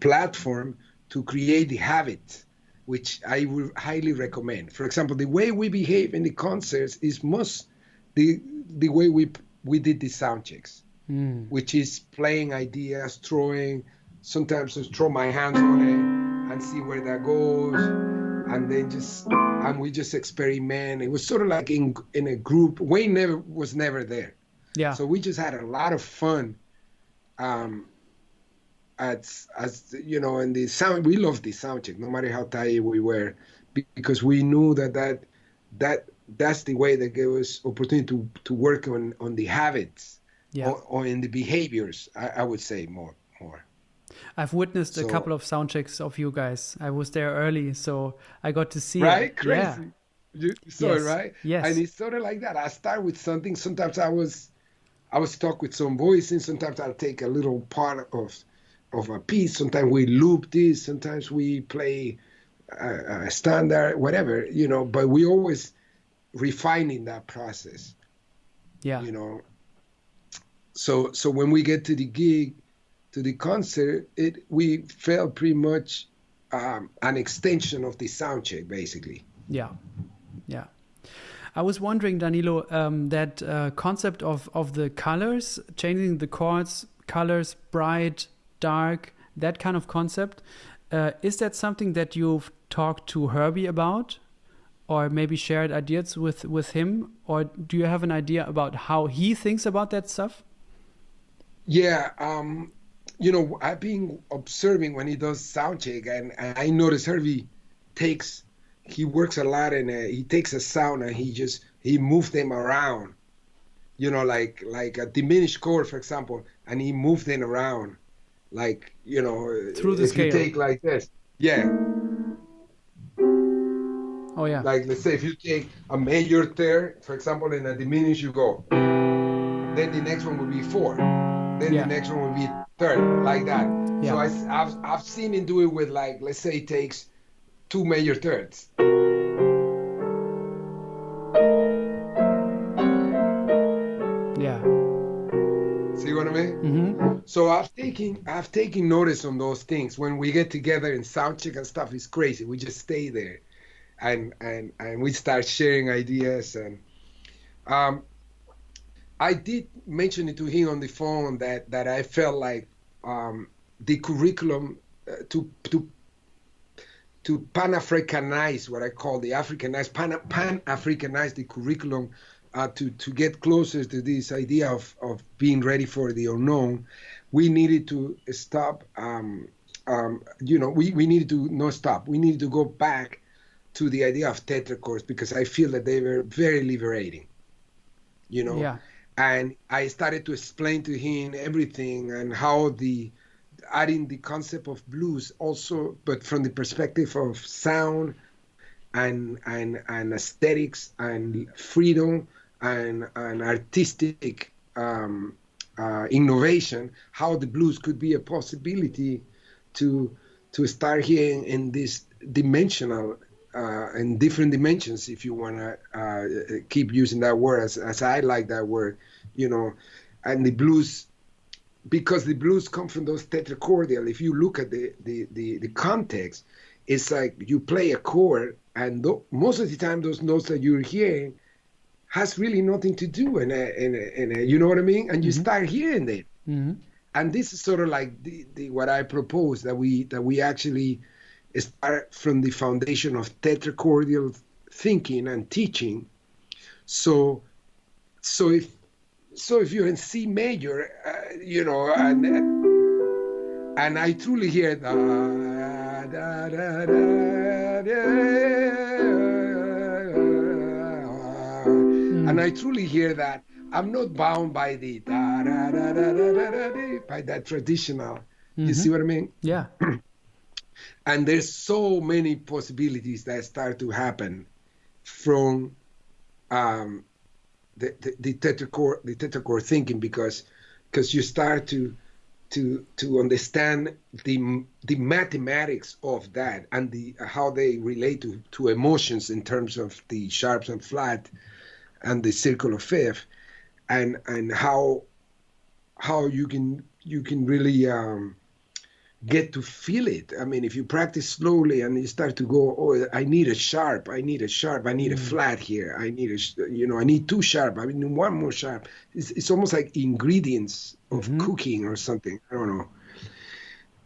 platform to create the habit, which I would highly recommend. For example, the way we behave in the concerts is most the way we did the sound checks, which is playing ideas, throwing. Sometimes just throw my hands on it and see where that goes, and then we just experiment. It was sort of like in a group. Wayne was never there, so we just had a lot of fun. As in the sound, we loved the sound check, no matter how tired we were, because we knew that's the way that gave us opportunity to work on the habits, or in the behaviors. I would say more. I've witnessed a couple of sound checks of you guys. I was there early, so I got to see right? it. Crazy. Yeah. You saw it, right? Yes. And it's sort of like that. I start with something. Sometimes I was stuck with some voicing. Sometimes I'll take a little part of a piece. Sometimes we loop this. Sometimes we play a standard, whatever, but we always refining that process. Yeah. So when we get to the gig, to the concert, we felt pretty much an extension of the sound check, basically. Yeah. I was wondering, Danilo, that concept of the colors, changing the chords, colors, bright, dark, that kind of concept. Is that something that you've talked to Herbie about, or maybe shared ideas with him, or do you have an idea about how he thinks about that stuff? Yeah. I've been observing when he does sound check, and I notice Herbie he works a lot, and he takes a sound and he moves them around, like a diminished chord, for example, and he moves them around, like, through the if scale. you take like this, yeah. Oh yeah. Like, let's say if you take a major third, for example, in a diminished, you go, then the next one will be 4. Then the next one will be third, like that. Yeah. So I've seen him do it with, like, let's say it takes 2 major thirds. Yeah. See what I mean? Mm-hmm. So I've taken notice on those things. When we get together and sound check and stuff, it's crazy. We just stay there, and we start sharing ideas. And I did mention it to him on the phone that I felt like the curriculum to Pan-Africanize, what I call the Africanize, Pan-Africanize the curriculum, to get closer to this idea of being ready for the unknown. We needed to stop, we needed to not stop. We needed to go back to the idea of tetrachords because I feel that they were very liberating, you know. Yeah. And I started to explain to him everything and how adding the concept of blues also, but from the perspective of sound and aesthetics and freedom and artistic innovation, how the blues could be a possibility to start hearing in this dimensional in different dimensions, if you want to keep using that word as I like that word, you know. And the blues, because the blues come from those tetrachordial, if you look at the context, it's like you play a chord and most of the time those notes that you're hearing has really nothing to do in a you know what I mean, and you start hearing it. And this is sort of like the what I propose, that we actually start from the foundation of tetrachordial thinking and teaching. So if you're in C major, you know, and I truly hear da, da, da, da, da, and I truly hear that I'm not bound by the da, da, da, da, da, da, da, by that traditional. You see what I mean? Yeah. And there's so many possibilities that start to happen from the tetrachord thinking, because you start to understand the mathematics of that and how they relate to emotions in terms of the sharps and flat and the circle of fifth, and how you can really get to feel it. I mean, if you practice slowly and you start to go, oh, I need a sharp, I need a flat here, I need two sharp, I need one more sharp. It's almost like ingredients of cooking or something. I don't know.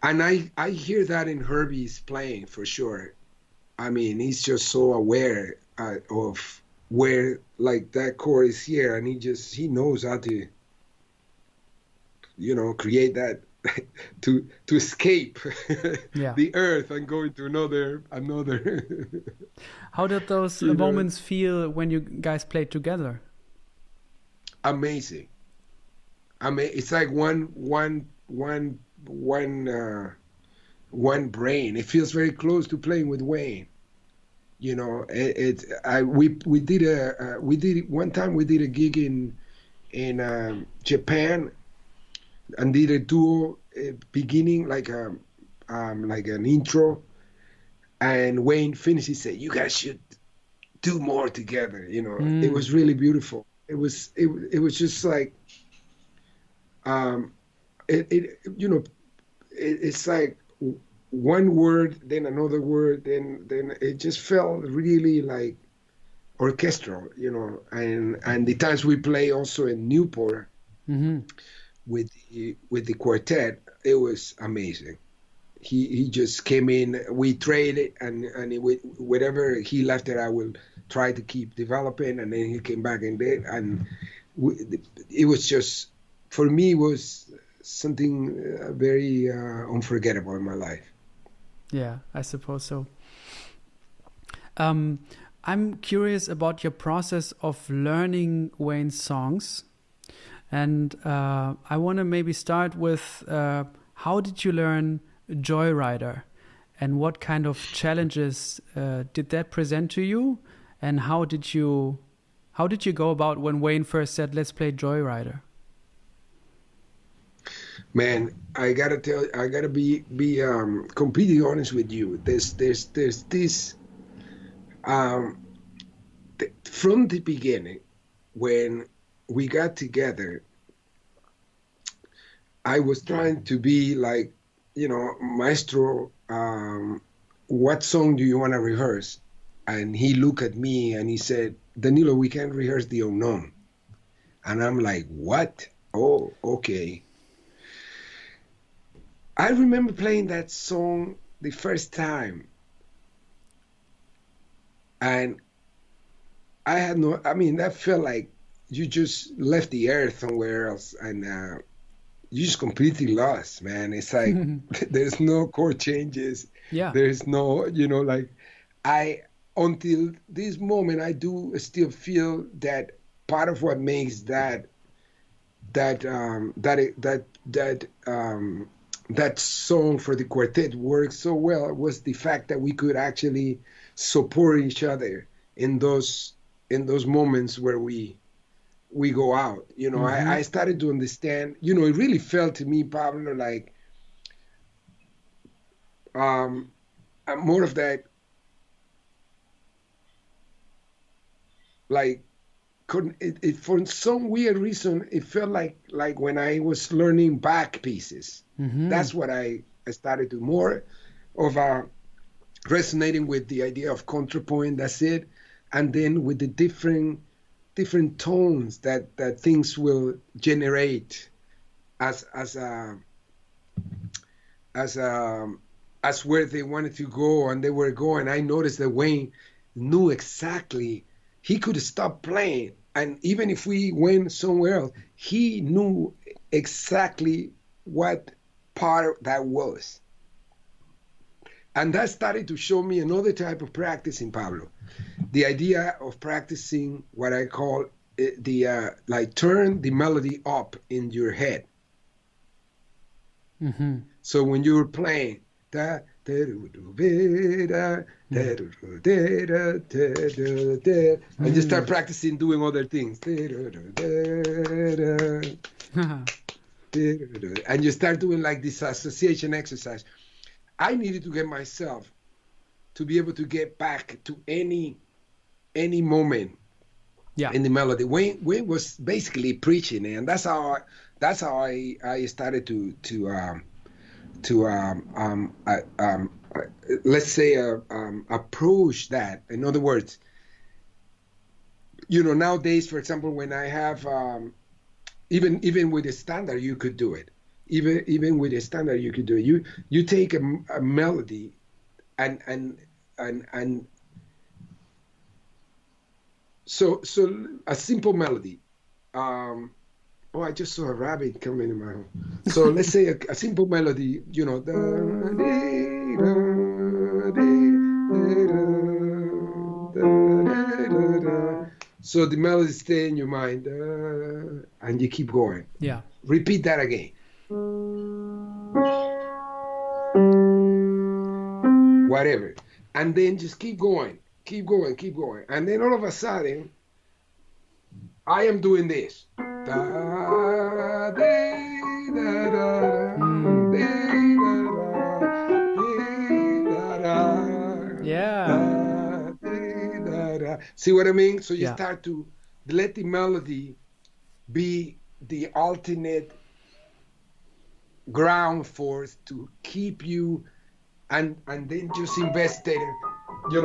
And I hear that in Herbie's playing for sure. I mean, he's just so aware of where, like, that chord is here, and he knows how to, you know, create that to escape the earth and go into another. How did those moments feel when you guys played together? Amazing. I mean, it's like one brain. It feels very close to playing with Wayne. You know, we did it one time. We did a gig in Japan, and did a duo beginning, like an intro, and Wayne finished. He said, "You guys should do more together." You know, It was really beautiful. It was just like, it's like one word, then another word, then it just felt really like orchestral, you know. And the times we play also in Newport. With the quartet, it was amazing. He just came in, we traded, and whatever he left it, I will try to keep developing, and then he came back and did, and it was just, for me, was something very unforgettable in my life. Yeah, I suppose so. I'm curious about your process of learning Wayne's songs. And I want to maybe start with how did you learn Joyrider, and what kind of challenges did that present to you, and how did you go about when Wayne first said, "Let's play Joyrider"? Man, I gotta be completely honest with you. There's this from the beginning, when we got together, I was trying to be like, you know, maestro, what song do you want to rehearse? And he looked at me and he said, "Danilo, we can't rehearse The Unknown." And I'm like, what? Oh, okay. I remember playing that song the first time, and that felt like you just left the earth somewhere else, and you just completely lost, man. It's like there's no chord changes. Yeah. There's no, you know, like I until this moment, I do still feel that part of what makes that song for the quartet work so well was the fact that we could actually support each other in those moments where we go out. Mm-hmm. I started to understand. It really felt to me, Pablo, like um, more of that, like couldn't it for some weird reason it felt like when I was learning Bach pieces. Mm-hmm. That's what I started to more of resonating with the idea of contrapoint. That's it, and then with the different tones that things will generate as as a as as where they wanted to go and they were going. I noticed that Wayne knew exactly. He could stop playing, and even if we went somewhere else, he knew exactly what part that was. And that started to show me another type of practicing, Pablo. The idea of practicing what I call the like turn the melody up in your head. Mm-hmm. So when you're playing, da, da, do, do, be, da, da, do, do, de, da, da, da, da, and just start practicing doing other things. Da, da, da, da, da, da, da, and you start doing like this association exercise. I needed to get myself to be able to get back to any moment Yeah. in the melody. Wayne was basically preaching, and that's how I started to let's say approach that. In other words, nowadays, for example, when I have even with a standard, you could do it. Even with a standard, you could do it. You take a melody and so a simple melody. Oh, I just saw a rabbit coming in my home. So let's say a simple melody, da, dee, da, dee, da, so the melody stay in your mind, and you keep going. Yeah. Repeat that again. Whatever. And then just keep going, keep going, keep going. And then all of a sudden, I am doing this. Da, dee, da, da, dee, da, da, Yeah. dee, da, da. See what I mean? So you Yeah. start to let the melody be the alternate ground force to keep you, and then just invest it, da,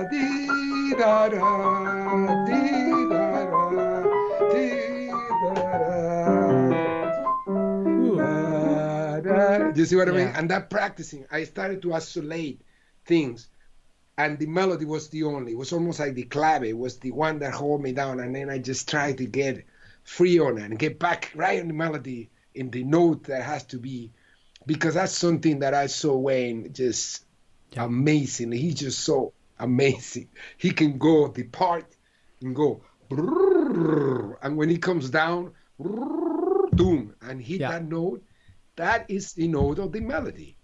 dee, da, da, dee, da, da, dee, da, da. Do you see what I mean? Yeah. And that practicing, I started to isolate things, and the melody was it was almost like the clave was the one that hold me down, and then I just tried to get free on it and get back right on the melody in the note that has to be, because that's something that I saw Wayne just Yeah. amazing. He's just so amazing. He can go depart and go, and when he comes down, boom, and hit Yeah. that note. That is the note of the melody.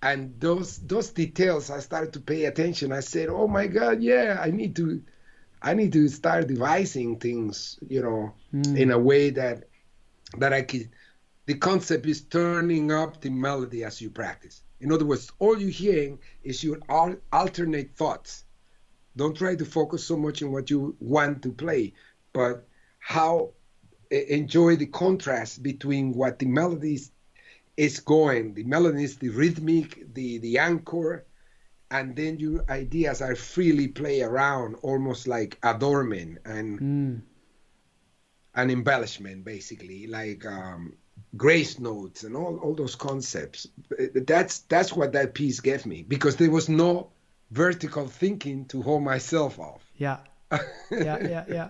And those details, I started to pay attention. I said, "Oh my God, yeah, I need to start devising things, in a way that I could." The concept is turning up the melody as you practice. In other words, all you're hearing is your alternate thoughts. Don't try to focus so much on what you want to play, but how enjoy the contrast between what the melody is going. The melody is the rhythmic, the anchor, and then your ideas are freely play around, almost like adornment and embellishment, basically, like grace notes and all those concepts. That's what that piece gave me, because there was no vertical thinking to hold myself off. Yeah. Yeah. Yeah. Yeah.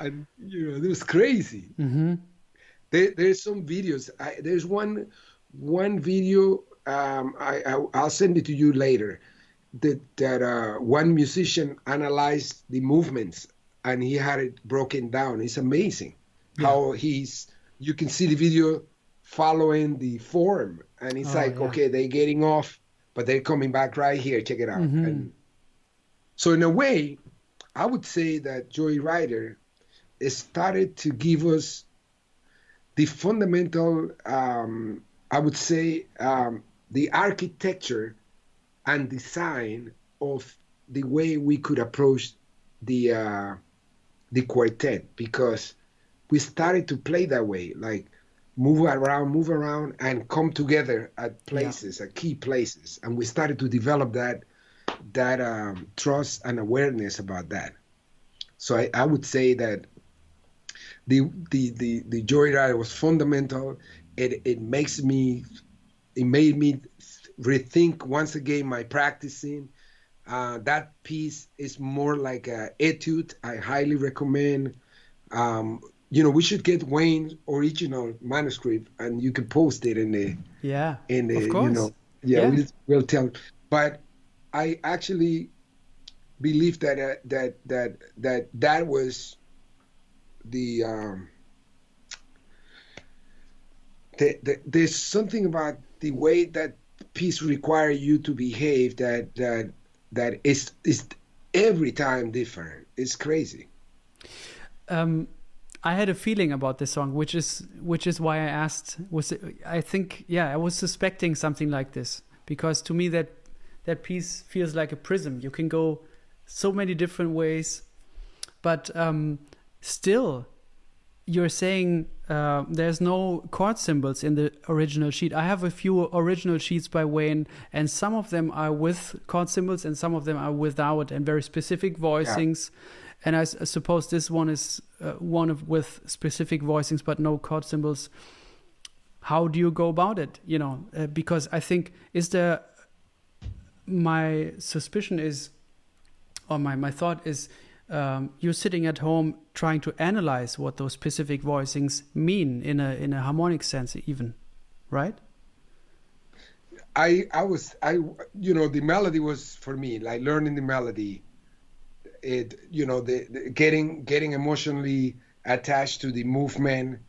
And it was crazy. Mm-hmm. There's some videos. There's one video. I'll send it to you later. one musician analyzed the movements and he had it broken down. It's amazing how you can see the video following the form, and it's okay, they're getting off, but they're coming back right here. Check it out. And so in a way, I would say that Joey Ryder started to give us the fundamental, I would say, the architecture and design of the way we could approach the quartet, because we started to play that way, like move around and come together at places, at key places. And we started to develop that trust and awareness about that. So I would say that the Joey Ryder was fundamental. It made me rethink once again my practicing. That piece is more like an etude. I highly recommend. We should get Wayne's original manuscript, and you can post it in the of course. We'll tell. But I actually believe that was there's something about the way that piece require you to behave that is every time different. It's crazy. I had a feeling about this song, which is why I asked. I was suspecting something like this, because to me that piece feels like a prism. You can go so many different ways, but still, you're saying there's no chord symbols in the original sheet. I have a few original sheets by Wayne, and some of them are with chord symbols and some of them are without, and very specific voicings. Yeah. And I suppose this one is with specific voicings but no chord symbols. How do you go about it? Because I think my suspicion is, or my thought is, you're sitting at home trying to analyze what those specific voicings mean in a harmonic sense, even, right? The melody was for me like learning the melody. Getting emotionally attached to the movement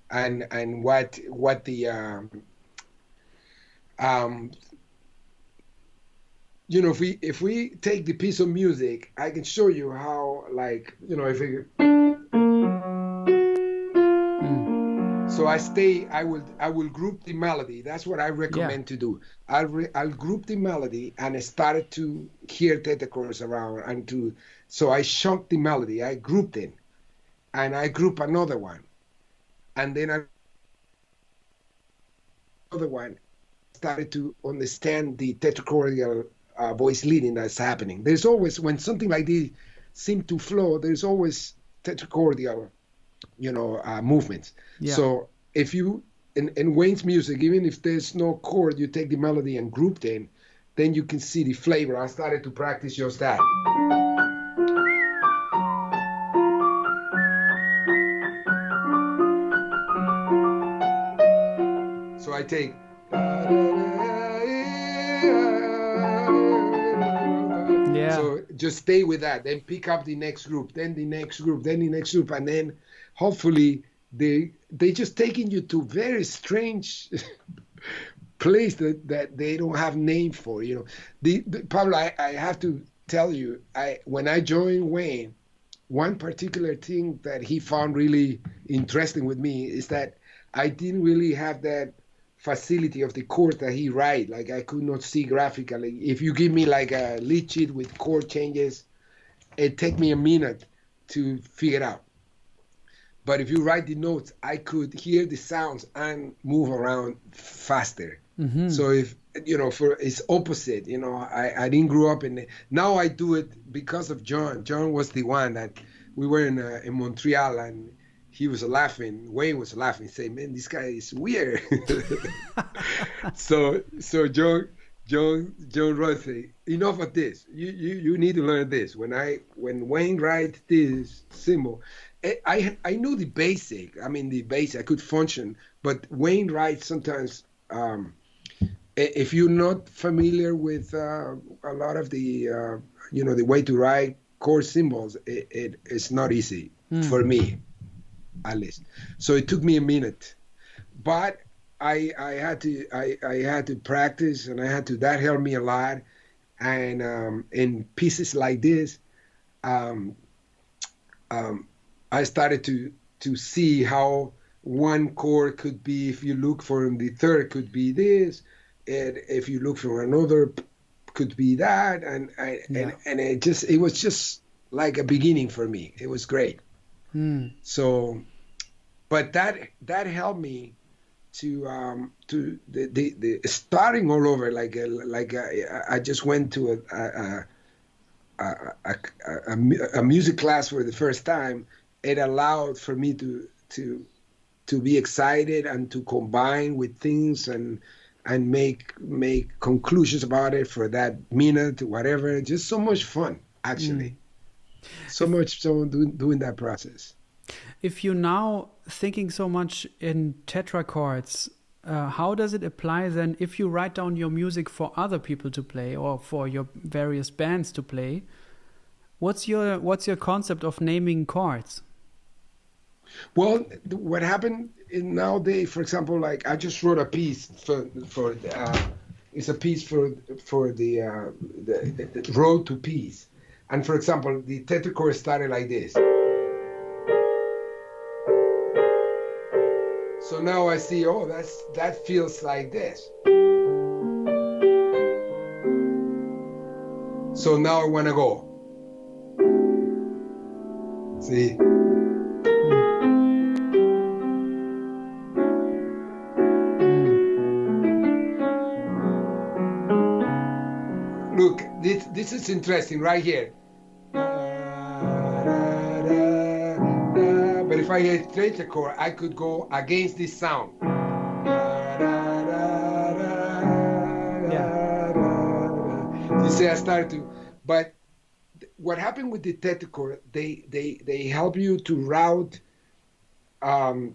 and what the if we take the piece of music, I can show you how, like, if it, so I will group the melody. That's what I recommend to do. I'll group the melody, and I started to hear tetachords around, so I chunked the melody. I grouped it, and I group another one, and then another one. Started to understand the tetrachordal voice leading that's happening. There's always, when something like this seems to flow, there's always tetrachordial, movements. Yeah. So if you, in Wayne's music, even if there's no chord, you take the melody and group them, then you can see the flavor. I started to practice just that. So I take, so just stay with that, then pick up the next group, then the next group, then the next group, and then hopefully they just taking you to very strange place that they don't have name for. Pablo, I have to tell you, when I joined Wayne, one particular thing that he found really interesting with me is that I didn't really have that facility of the chord that he write. Like, I could not see graphically. If you give me like a lead sheet with chord changes, it take me a minute to figure it out. But if you write the notes, I could hear the sounds and move around faster. Mm-hmm. So if, it's opposite, I didn't grow up in it. Now I do it because of John. John was the one that we were in Montreal, and he was laughing. Wayne was laughing, saying, "Man, this guy is weird." So John wrote, say, "Enough of this. You need to learn this." When Wayne writes this symbol, I knew the basic. I mean, the basic. I could function, but Wayne writes sometimes. if you're not familiar with a lot of the the way to write chord symbols, it's not easy for me, at least. So it took me a minute, but I had to practice, and that helped me a lot. And in pieces like this, um, I started to see how one chord could be, if you look for the third, could be this, and if you look for another, could be that, and it was just like a beginning for me. It was great. So, but that helped me to the starting all over. I just went to a music class for the first time. It allowed for me to be excited and to combine with things and make conclusions about it for that minute, whatever. Just so much fun, actually. So much so doing that process. If you're now thinking so much in tetrachords, how does it apply then if you write down your music for other people to play or for your various bands to play? What's your concept of naming chords? Well, what happened nowadays, for example, like I just wrote a piece for it's a piece for the Road to Peace, and for example, the tetrachord started like this. So now I see, oh, that feels like this. So now I want to go. See. Look, this is interesting right here. But if I hit tetrachord, I could go against this sound. You see, I started to. But what happened with the tetrachord? They help you to route tonal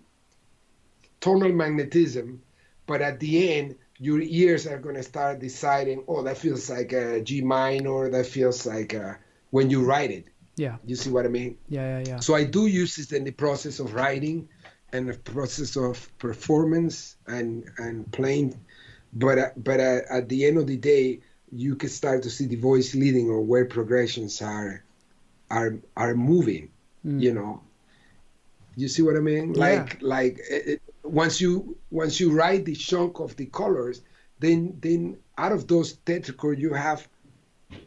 magnetism, but at the end, your ears are going to start deciding, oh, that feels like a G minor, that feels like when you write it. Yeah. You see what I mean? Yeah. So I do use it in the process of writing and the process of performance and playing. But at the end of the day, you can start to see the voice leading or where progressions are moving, you know. You see what I mean? Once you write the chunk of the colors, then out of those tetrachords you have,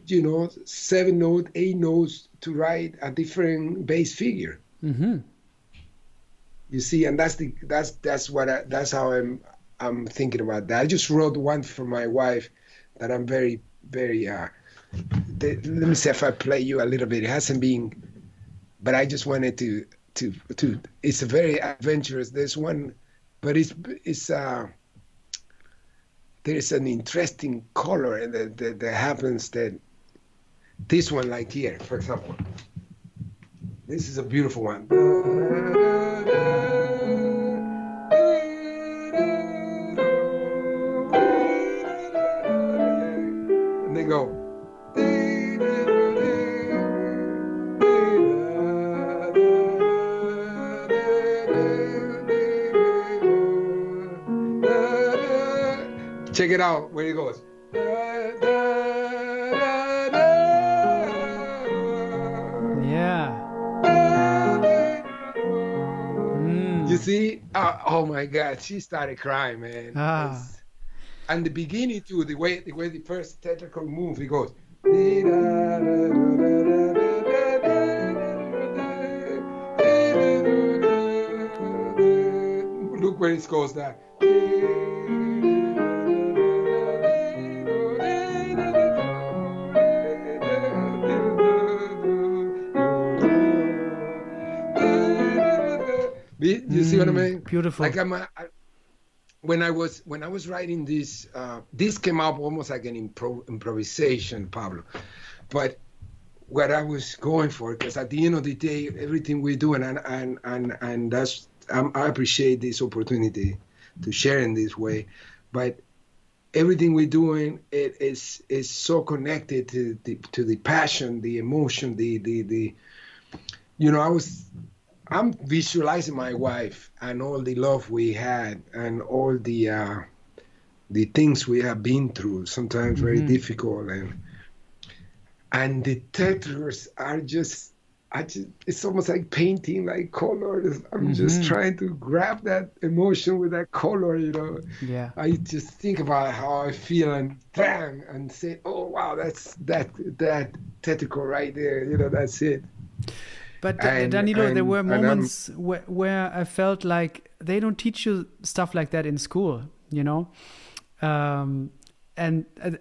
7 notes, 8 notes to write a different bass figure. Mm-hmm. You see, and that's how I'm thinking about that. I just wrote one for my wife that I'm very, very. Let me see if I play you a little bit. It hasn't been, but I just wanted to. It's a very adventurous. There's one, but there's an interesting color that happens that this one, like here, for example, this is a beautiful one. And they go. Check it out where it goes. Yeah. You see? Oh my God, she started crying, man. And the beginning too, the way the first tetrachord move, it goes. Look where it goes now. You see what I mean? Beautiful. Like when I was writing this, this came up almost like an improvisation, Pablo. But what I was going for, because at the end of the day, everything we do, and that's I appreciate this opportunity to share in this way. But everything we're doing is so connected to the passion, the emotion, the you know, I'm visualizing my wife and all the love we had and all the things we have been through, sometimes very difficult, and the textures are just, it's almost like painting, like colors. I'm just trying to grab that emotion with that color, you know. Yeah. I just think about how I feel and bam, and say, oh wow, that's that tentacle right there, you know, that's it. But And Danilo, there were I'm moments where I felt like they don't teach you stuff like that in school, you know? And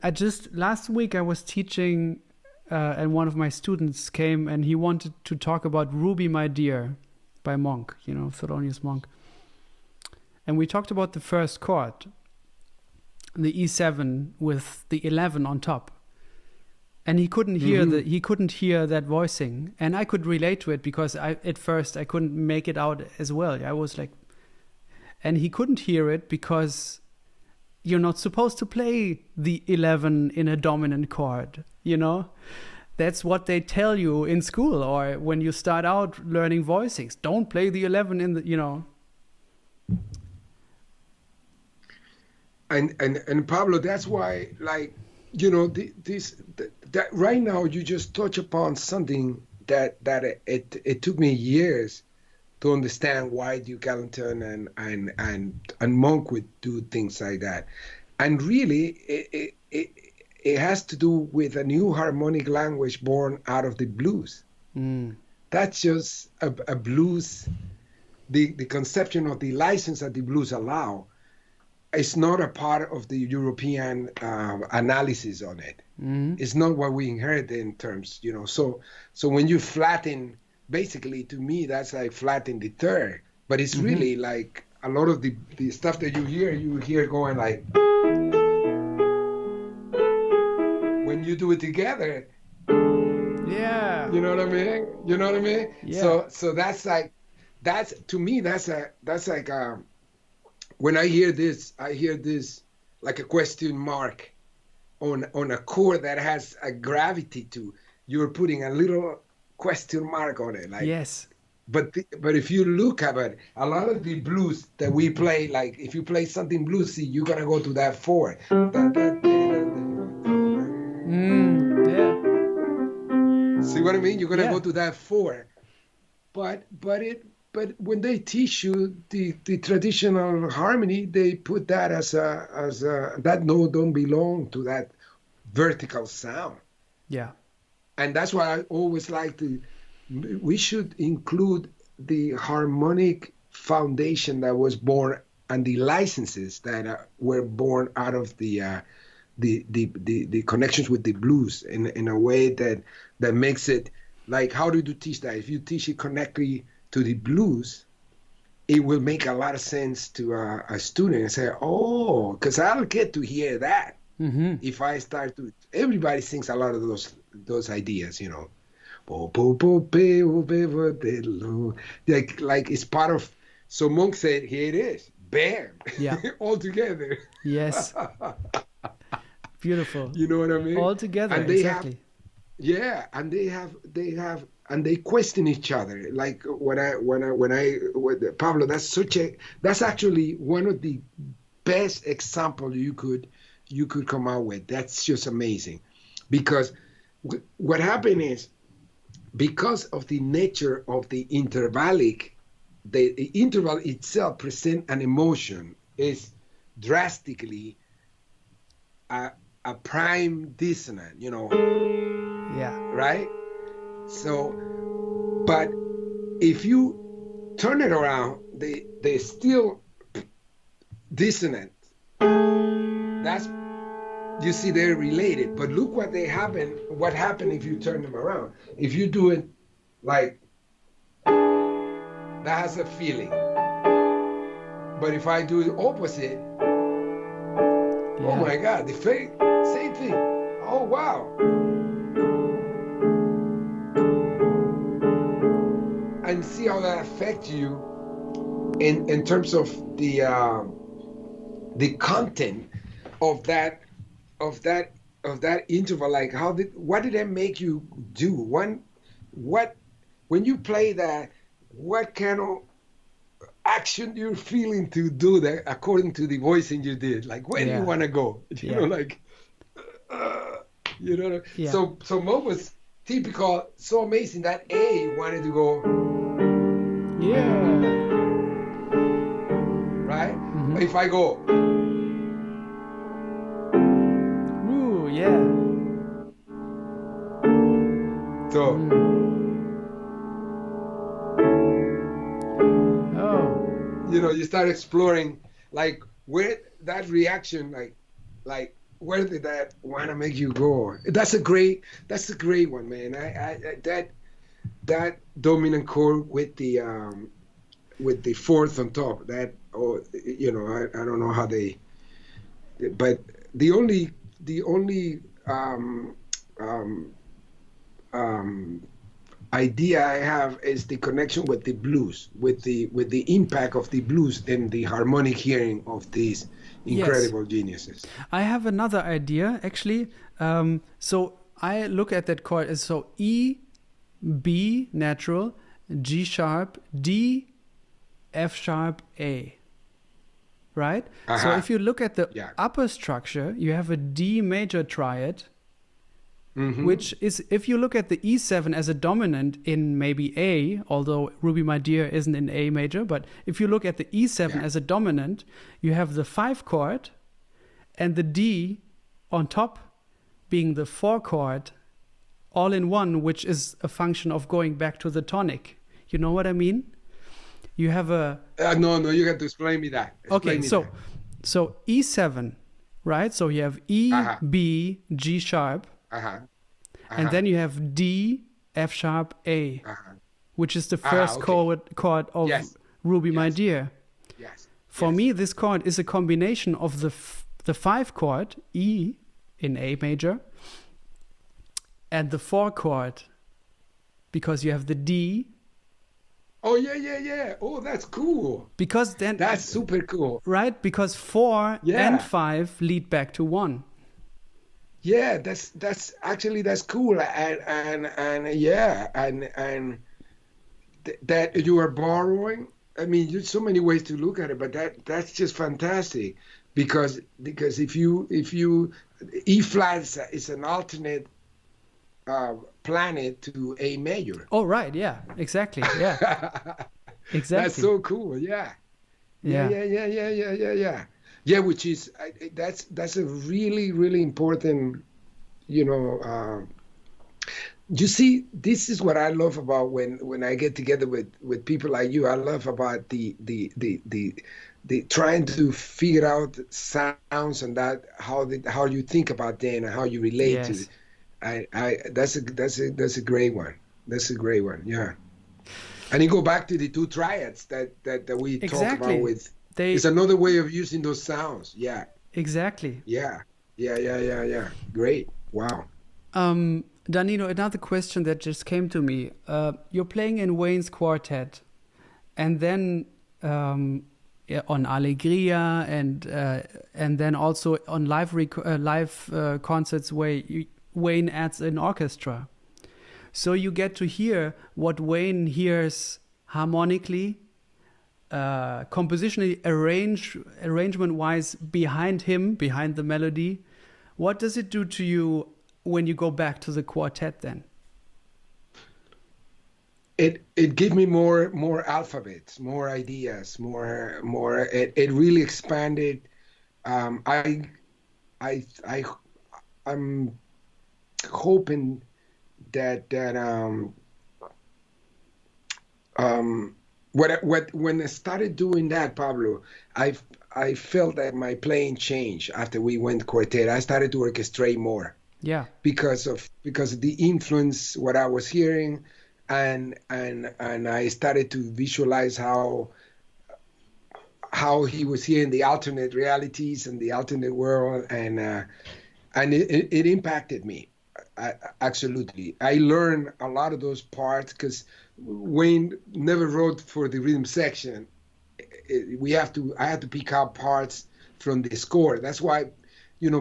I just, last week I was teaching, and one of my students came and he wanted to talk about Ruby, My Dear by Monk, you know, Thelonious Monk. And we talked about the first chord, the E7 with the 11 on top. And he couldn't hear he couldn't hear that voicing, and I could relate to it because at first I couldn't make it out as well. I was like, and he couldn't hear it because you're not supposed to play the 11 in a dominant chord, you know? That's what they tell you in school or when you start out learning voicings. Don't play the 11 in the, you know. And Pablo, that's why, like, you know, that right now you just touch upon something that it took me years to understand why Duke Ellington and Monk would do things like that, and really it has to do with a new harmonic language born out of the blues. That's just a blues, the conception of the license that the blues allow. It's not a part of the European analysis on it. It's not what we inherit in terms, you know. So when you flatten, basically to me, that's like flatten the third. But it's really like a lot of the stuff that you hear going like, when you do it together. Yeah. You know what I mean? You know what I mean? Yeah. So that's like, to me, that's like when I hear this like a question mark on a chord that has a gravity to. You're putting a little question mark on it, like. Yes. But if you look at it, a lot of the blues that we play, like if you play something bluesy, you're gonna go to that four. Yeah. See what I mean? You're gonna go Yeah. to that four. But when they teach you the traditional harmony, they put that as a that note don't belong to that vertical sound. Yeah. And that's why I always like we should include the harmonic foundation that was born and the licenses that were born out of the connections with the blues in a way that makes it like, how do you teach that? If you teach it connectly to the blues, it will make a lot of sense to a student and say, oh, because I'll get to hear that if I start to. Everybody sings a lot of those ideas, you know. Like it's part of. So Monk said, here it is, bam, Yeah. all together. Yes. Beautiful. You know what I mean? All together, and they exactly. And and they question each other. Like when Pablo, that's actually one of the best examples you could come out with. That's just amazing, because what happened is, because of the nature of the intervallic, the interval itself present an emotion is drastically a prime dissonant, you know. Yeah. Right? So, but if you turn it around, they still dissonant. That's, you see, they're related. But look what happened if you turn them around. If you do it like, that has a feeling. But if I do it opposite, oh my God, same thing. Oh wow. And see how that affects you in terms of the content. of that of that of that interval. Like, what did that make you do? What when you play that, what kind of action you're feeling to do that according to the voicing you did? Like, where do you Yeah. want to go? Yeah. Like, uh, you know. Yeah. So Mo was typical, so amazing that A wanted to go Yeah. right. Mm-hmm. If I go, Ooh, yeah. so Oh. you start exploring like where that reaction, like where did that want to make you go? That's a great one, man. That dominant chord with the fourth on top. I don't know how they, but the only idea I have is the connection with the blues, with the impact of the blues and the harmonic hearing of these incredible geniuses. I have another idea actually. So I look at that chord as so E, B natural, G sharp, D, F sharp, A. Right? So if you look at the upper structure, you have a D major triad, which is, if you look at the E7 as a dominant in maybe A, although Ruby My Dear isn't in A major, but if you look at the E7 as a dominant, you have the 5 chord and the D on top being the 4 chord all in one, which is a function of going back to the tonic. You know what I mean? You have a... No, you have to explain me that. So E7, right? So you have E, B, G sharp, and then you have D, F sharp, A, which is the first chord of Ruby My Dear. For me, this chord is a combination of the 5 chord, E in A major, and the 4 chord, because you have the D. Oh, yeah. Oh, that's cool. Because then... That's super cool. Right? Because 4 and 5 lead back to 1. Yeah, that's actually cool. And that you are borrowing. I mean, there's so many ways to look at it, but that's just fantastic. Because if you E flat is an alternate planet to A major. Oh, right. Yeah, exactly. Yeah, exactly. That's so cool. Yeah. Yeah, which is that's a really, really important, you see, this is what I love about when I get together with people like you. I love about the trying to figure out sounds and that how you think about them and how you relate to it. That's a great one. That's a great one. Yeah. And you go back to the 2 triads that we talk about with. It's another way of using those sounds. Yeah. Exactly. Yeah. Great. Wow. Danilo, another question that just came to me. You're playing in Wayne's quartet, and then on Alegria, and then also on live concerts where Wayne adds an orchestra. So you get to hear what Wayne hears harmonically, compositionally, arrangement-wise behind him, behind the melody. What does it do to you when you go back to the quartet then? It gave me more alphabets, more ideas, more. It really expanded. I'm hoping that when I started doing that, Pablo, I felt that my playing changed after we went quartet. I started to orchestrate more. Yeah. Because of the influence, what I was hearing, and I started to visualize how he was hearing the alternate realities and the alternate world, and it impacted me. Absolutely. I learned a lot of those parts because Wayne never wrote for the rhythm section. I had to pick out parts from the score. That's why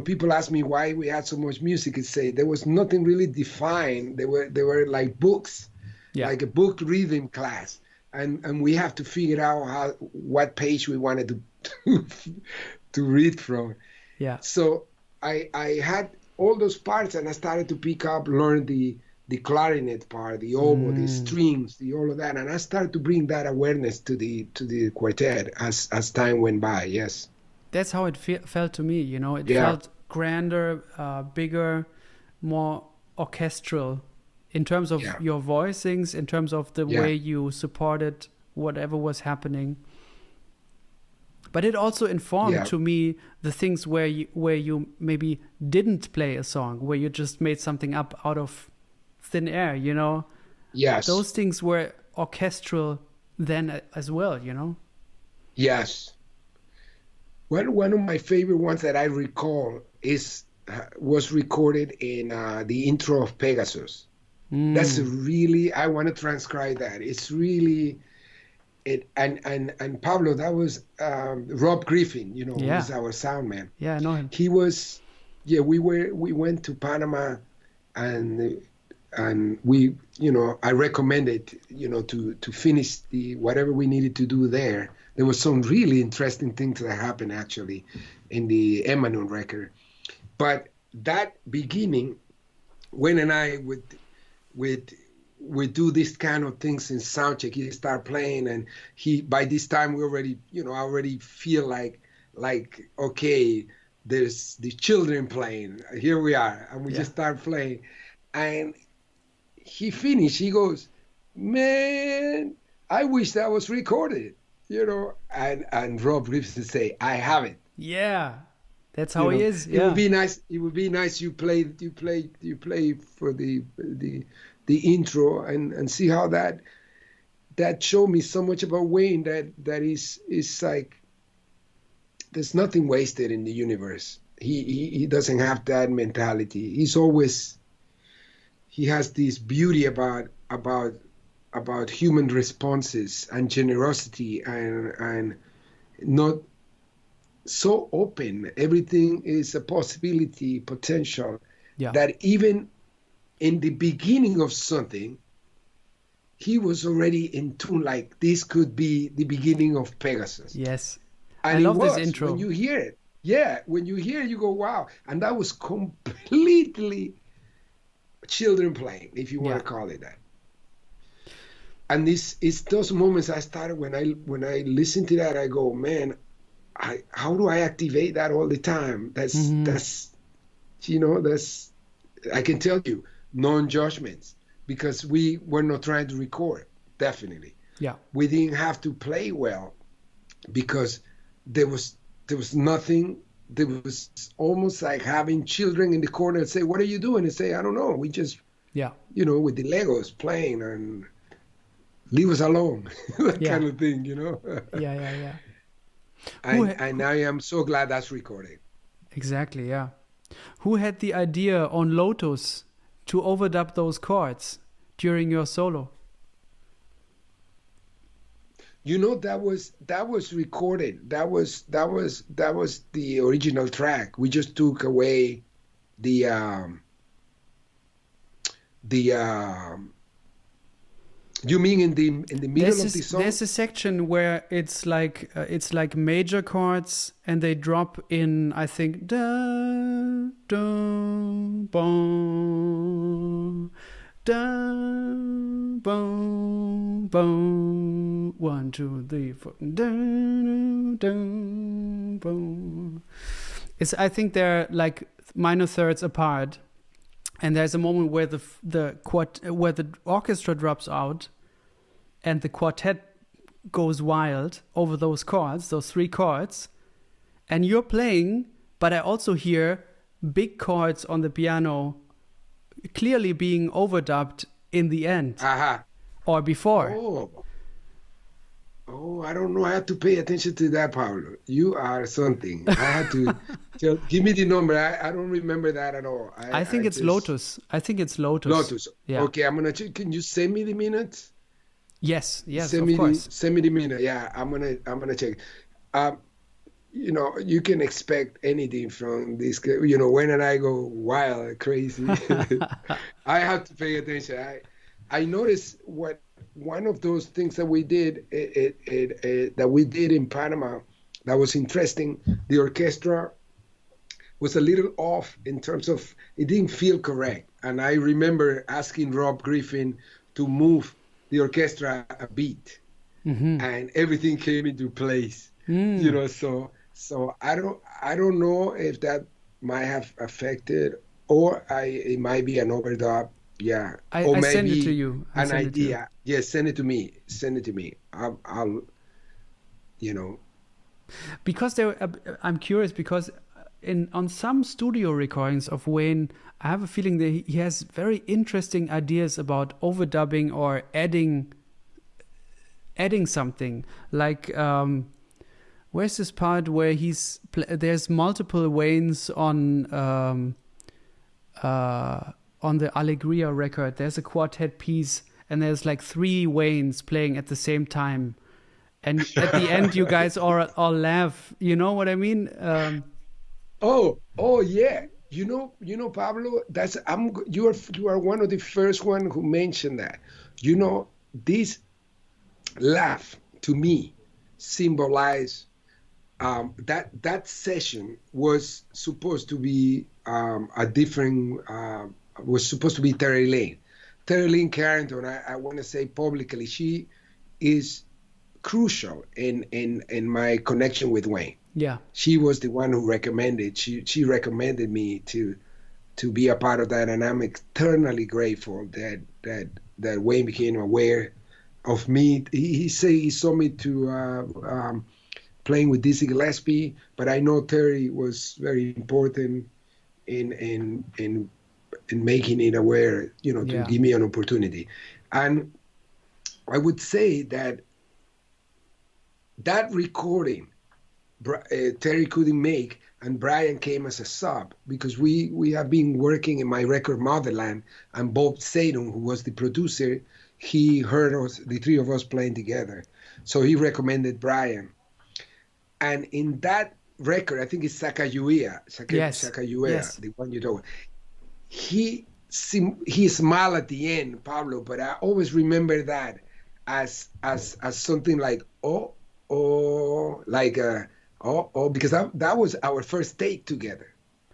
people ask me why we had so much music. It say there was nothing really defined. They were like books, like a book reading class, and we have to figure out what page we wanted to read from. Yeah. So I had all those parts, and I started to learn the clarinet part, the oboe, the strings, all of that, and I started to bring that awareness to the quartet as time went by. Yes, that's how it felt to me. It felt grander, bigger, more orchestral, in terms of your voicings, in terms of the way you supported whatever was happening. But it also informed to me the things where you maybe didn't play a song, where you just made something up out of thin air, Yes. Those things were orchestral then as well, Yes. Well, one of my favorite ones that I recall was recorded in the intro of Pegasus. That's I want to transcribe that. It's really... And Pablo, that was Rob Griffin, who was our sound man. Yeah, I know him. He was, we went to Panama, and we, I recommended, to finish whatever we needed to do there. There was some really interesting things that happened actually in the Emanuel record. But that beginning, when and I would do this kind of things in soundcheck. He start playing, and by this time we already, I already feel like okay, there's the children playing. Here we are, and we just start playing, and he finished. He goes, "Man, I wish that was recorded," and Rob Griffin say, "I have it." Yeah, that's how he is. It would be nice. It would be nice. You play for the intro and see how that showed me so much about Wayne that is like there's nothing wasted in the universe. He doesn't have that mentality. He has this beauty about human responses and generosity and not so open. Everything is a possibility, potential. That even in the beginning of something, he was already in tune, like this could be the beginning of Pegasus. Yes. And I love this intro. When you hear it, when you hear it, you go, wow. And that was completely children playing, if you want to call it that. And it's those moments I started when I listen to that, I go, man, how do I activate that all the time? That's I can tell you, non-judgments, because we were not trying to record, definitely. Yeah. We didn't have to play well because there was nothing. There was almost like having children in the corner and say, "What are you doing?" And say, "I don't know. We just, with the Legos playing and leave us alone." That kind of thing, Yeah. And I am so glad that's recorded. Exactly, yeah. Who had the idea on Lotus to overdub those chords during your solo? That was recorded. That was the original track. We just took away the you mean in the middle of the song? There's a section where it's like major chords, and they drop in, I think, da da boom, da boom boom, 1 2 3 4, da da boom. I think they're like minor thirds apart, and there's a moment where where the orchestra drops out, and the quartet goes wild over those chords, those 3 chords, and you're playing, but I also hear big chords on the piano clearly being overdubbed in the end or before. Oh, I don't know. I have to pay attention to that, Pablo. You are something. I had to give me the number. I don't remember that at all. I think it's Lotus. Lotus. Yeah. Okay, I'm gonna check. Can you send me the minutes? Yes, of course. Send me the minute. Yeah, I'm gonna check. you can expect anything from this. When and I go wild, crazy, I have to pay attention. I noticed what one of those things that we did that we did in Panama that was interesting. The orchestra was a little off in terms of it didn't feel correct, and I remember asking Rob Griffin to move the orchestra a beat, and everything came into place. So I don't know if that might have affected, or it might be an overdub. Yeah, or I send it to maybe you. I an send it to you. idea. Yes, send it to me. Send it to me. I'll you know. Because I'm curious because on some studio recordings of Wayne, I have a feeling that he has very interesting ideas about overdubbing or adding something. Like where's this part where there's multiple Waynes on the Allegria record. There's a quartet piece and there's like 3 Waynes playing at the same time. And at the end, you guys all laugh. You know what I mean? Oh yeah. Pablo, you are one of the first one who mentioned that. This laugh to me symbolize that session was supposed to be a different was supposed to be Terry Lane. Terry Lane Carrington, I want to say publicly, she is crucial in my connection with Wayne. Yeah. She was the one who recommended. She recommended me to be a part of that, and I'm eternally grateful that Wayne became aware of me. He saw me to playing with Dizzy Gillespie, but I know Terry was very important in making it aware, to give me an opportunity. And I would say that recording Terry couldn't make, and Brian came as a sub because we have been working in my record Motherland, and Bob Sadon, who was the producer, he heard us, the 3 of us playing together. So he recommended Brian. And in that record, I think it's Sakayuya, Yes. the one you know. He smiled at the end, Pablo, but I always remember that as something like because that was our first take together.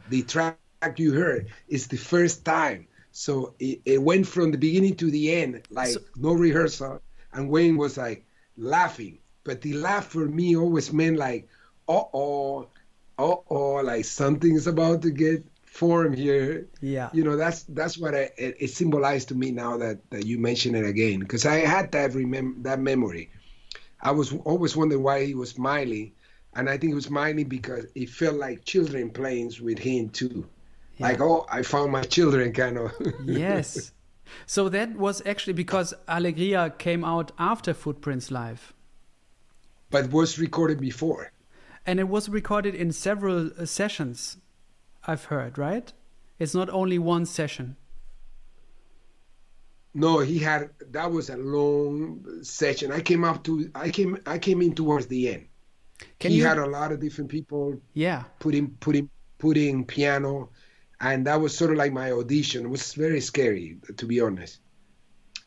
The track you heard is the first time, so it went from the beginning to the end, like no rehearsal, and Wayne was like laughing, but the laugh for me always meant like like something's about to get formed here. Yeah. That's what it symbolized to me now that you mention it again, because I had that memory. I was always wondering why he was smiling, and I think he was smiling because it felt like children playing with him too. Yeah. Like, I found my children, kind of. Yes. So that was actually because Allegria came out after Footprints Live. But was recorded before. And it was recorded in several sessions, I've heard, right? It's not only one session. No, that was a long session. I came in towards the end. He had a lot of different people putting piano, and that was sort of like my audition. It was very scary, to be honest.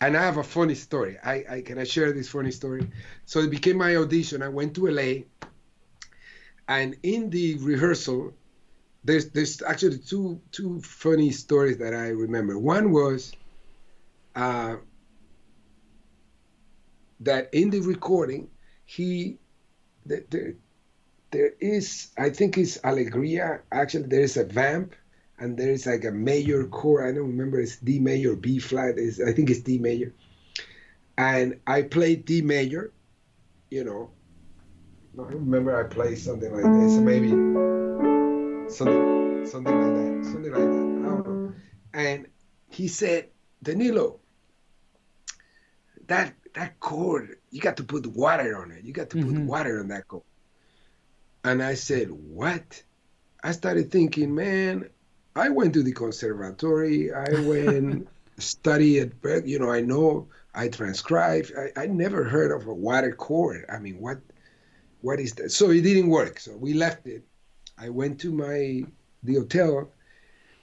And I have a funny story. Can I share this funny story? So it became my audition. I went to LA, and in the rehearsal, there's actually two funny stories that I remember. One was that in the recording, there is, I think it's Allegria. Actually, there is a vamp, and there is like a major chord. I don't remember, it's D major, B flat. I think it's D major. And I played D major, I don't remember, I played something like this, maybe something like that. I don't know. And he said, Danilo, that chord, you got to put water on it. You got to put water on that chord. And I said, what? I started thinking, man, I went to the conservatory. I went study at, I know I transcribed. I never heard of a water chord. I mean, what what is that? So it didn't work. So we left it. I went to the hotel,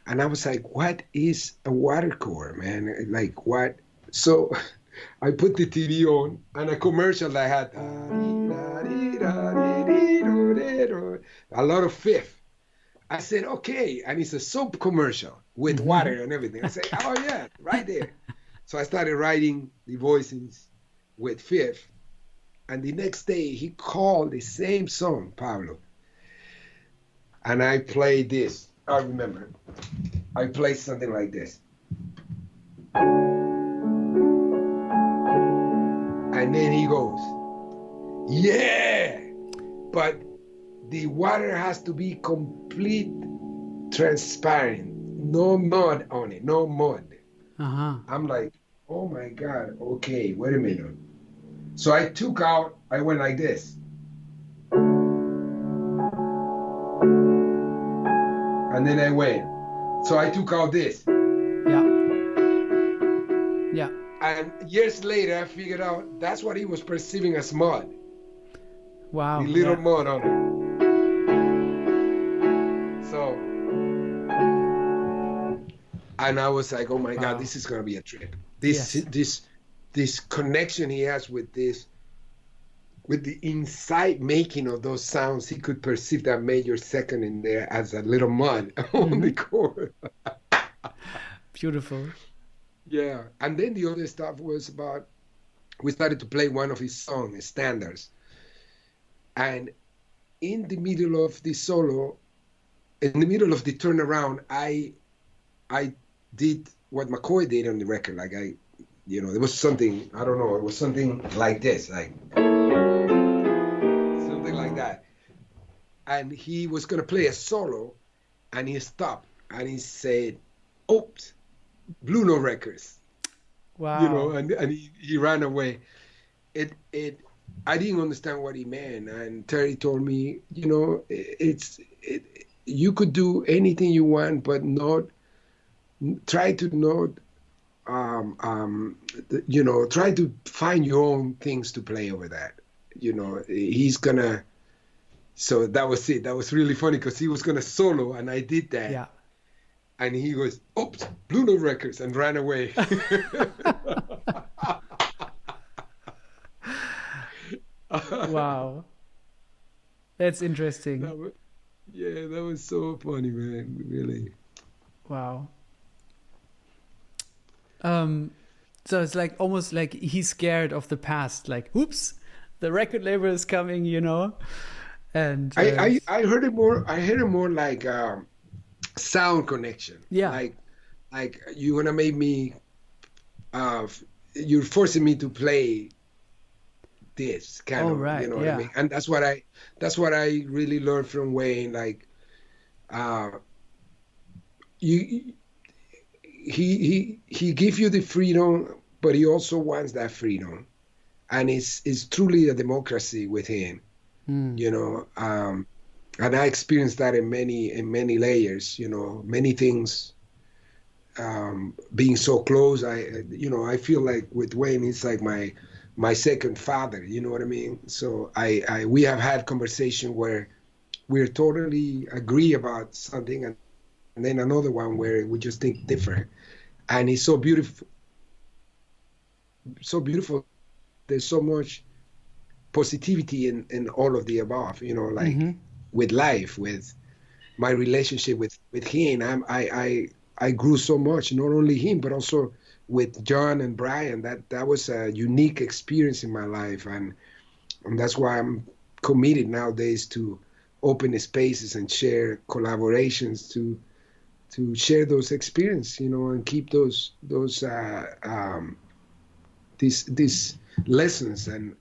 and I was like, what is a watercolor, man? Like, what? So I put the TV on, and a commercial that had a lot of fifth. I said, okay. And it's a soap commercial with water and everything. I said, oh, yeah, right there. So I started writing the voices with fifth. And the next day, he called the same song, Pablo. And I played this. I remember. I played something like this. And then he goes, yeah, but the water has to be complete transparent. No mud on it, no mud. I'm like, oh my God, okay, wait a minute. So I went like this. And then I went. So I took out this. Yeah. And years later, I figured out that's what he was perceiving as mud. Wow. The little mud on it. So, and I was like, oh my God, this is going to be a trip. This connection he has with the inside making of those sounds, he could perceive that major second in there as a little mud on the chord. Beautiful. Yeah. And then the other stuff was about, we started to play one of his songs, standards. And in the middle of the solo, in the middle of the turnaround, I did what McCoy did on the record. Like there was something, I don't know, it was something like this, like something like that. And he was going to play a solo, and he stopped, and he said, oops, Blue Note Records. Wow. And he ran away. I didn't understand what he meant. And Terry told me, you could do anything you want, but try to find your own things to play over that. He's gonna. So that was it. That was really funny because he was gonna solo, and I did that. Yeah. And he goes, oops, Blue Note Records, and ran away. Wow. That's interesting. That was so funny, man. Really. Wow. So it's like almost like he's scared of the past. Like, oops, the record label is coming, And I heard it more. I heard it more like sound connection. Yeah. Like you're gonna make me. You're forcing me to play this kind of. Right. You know what I mean? And that's what I really learned from Wayne. Like, he gives you the freedom, but he also wants that freedom, and it's truly a democracy with him. And I experienced that in many layers. Many things. Being so close, I feel like with Wayne, he's like my second father. You know what I mean? So we have had conversation where we're totally agree about something, and then another one where we just think different, and it's so beautiful. So beautiful. There's so much positivity in all of the above. With life, with my relationship with him. I grew so much, not only him, but also with John and Brian. That was a unique experience in my life, and that's why I'm committed nowadays to open spaces and share collaborations to share those experiences, and keep these lessons and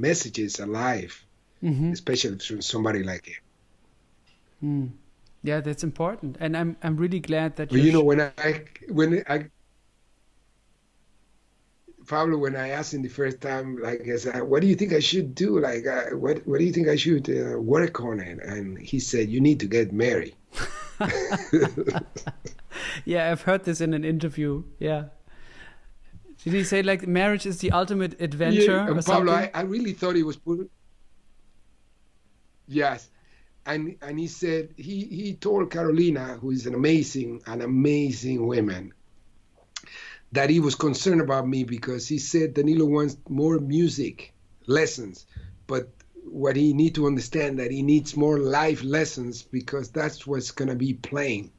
messages alive, especially from somebody like him. Yeah, that's important, and I'm really glad that Pablo, when I asked him the first time, like, I said, what do you think I should do? Like, what do you think I should work on it? And he said, you need to get married. Yeah, I've heard this in an interview. Yeah. Did he say like marriage is the ultimate adventure? Yeah, and or Pablo, something? I really thought he was putting. Yes. And he said he told Carolina, who is an amazing woman, that he was concerned about me because he said Danilo wants more music lessons, but what he need to understand that he needs more life lessons because that's what's gonna be playing.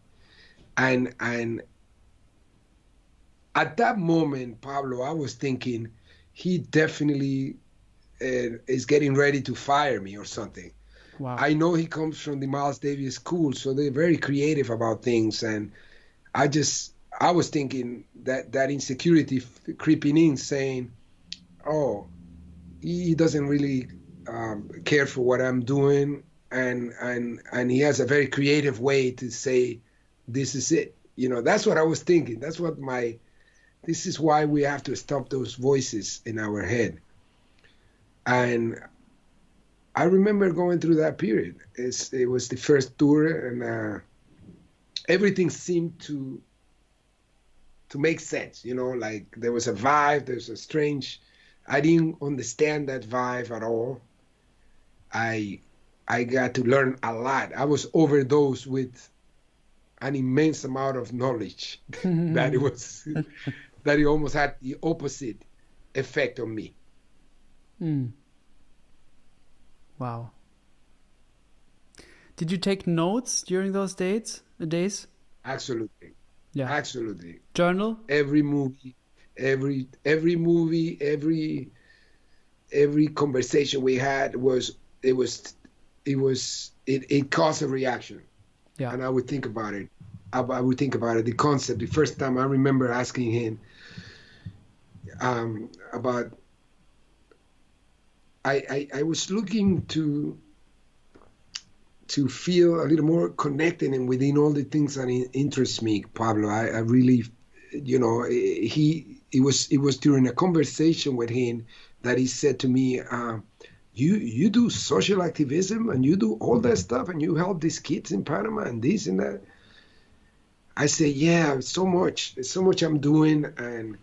And at that moment, Pablo, I was thinking he definitely is getting ready to fire me or something. Wow. I know he comes from the Miles Davis school, so they're very creative about things. And I was thinking that insecurity creeping in, saying, "Oh, he doesn't really care for what I'm doing," and he has a very creative way to say, "This is it." That's what I was thinking. This is why we have to stop those voices in our head. And I remember going through that period. It was the first tour, and everything seemed to make sense. Like there was a vibe. There's a strange. I didn't understand that vibe at all. I I got to learn a lot. I was overdosed with an immense amount of knowledge that it almost had the opposite effect on me. Mm. Wow. Did you take notes during those days? Absolutely. Yeah. Absolutely. Journal? Every movie, every movie, every conversation we had it caused a reaction. Yeah. And I would think about it. I would think about it. The concept. The first time I remember asking him about. I was looking to feel a little more connected and within all the things that interest me, Pablo. I really, it was during a conversation with him that he said to me, you do social activism and you do all that stuff and you help these kids in Panama and this and that. I say, yeah, it's so much I'm doing, and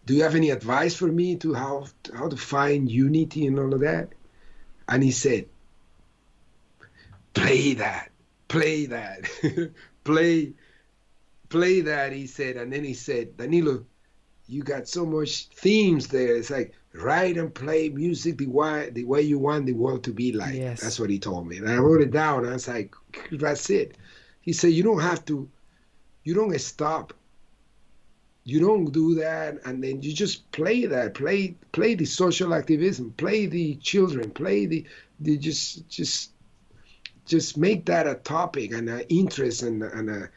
do you have any advice for me to how to find unity and all of that? And he said, play that, play that, he said. And then he said, Danilo, you got so much themes there. It's like write and play music the way you want the world to be like. Yes. That's what he told me. And I wrote it down. I was like, that's it. He said, you don't stop. You don't do that, and then you just play that. Play the social activism. Play the children. Play the just make that a topic and an interest and a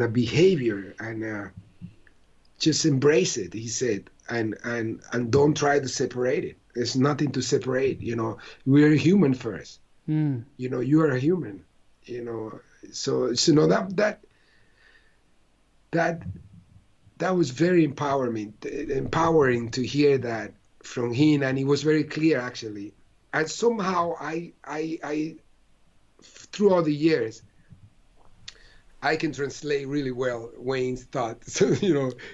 behavior, and just embrace it. He said, and don't try to separate it. There's nothing to separate. We're human first. Mm. You are a human. So that was very empowering to hear that from him, and it was very clear actually. And somehow I throughout the years I can translate really well Wayne's thoughts. So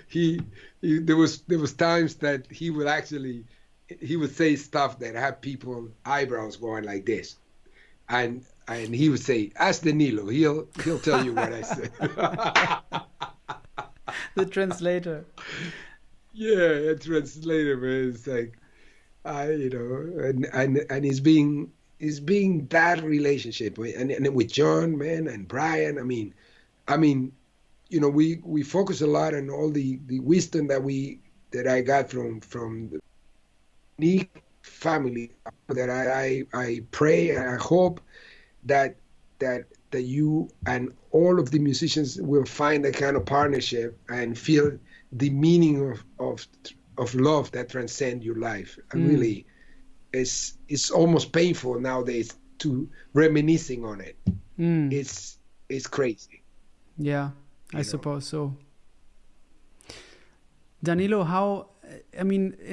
he there was times that he would say stuff that had people eyebrows going like this, and he would say, "Ask Danilo, he'll tell you what I said." The translator. Yeah, a translator, man. It's like and it's being that relationship and with John, man, and Brian. I mean, we focus a lot on all the wisdom that I got from the unique family that I pray and I hope that you and all of the musicians will find that kind of partnership and feel the meaning of love that transcends your life. And really, it's almost painful nowadays to reminiscing on it. It's crazy. Yeah, I suppose so. Danilo,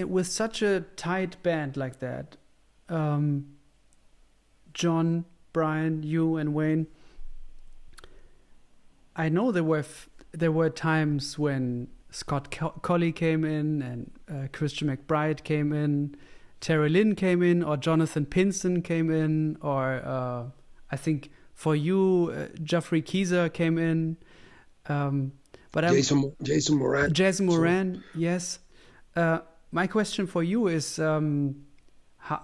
with such a tight band like that, John, Brian, you, and Wayne, I know there were times when Scott Colley came in and Christian McBride came in, Terry Lynn came in, or Jonathan Pinson came in, or I think for you, Geoffrey Keyser came in. But Jason Moran. Jason Moran, yes. My question for you is,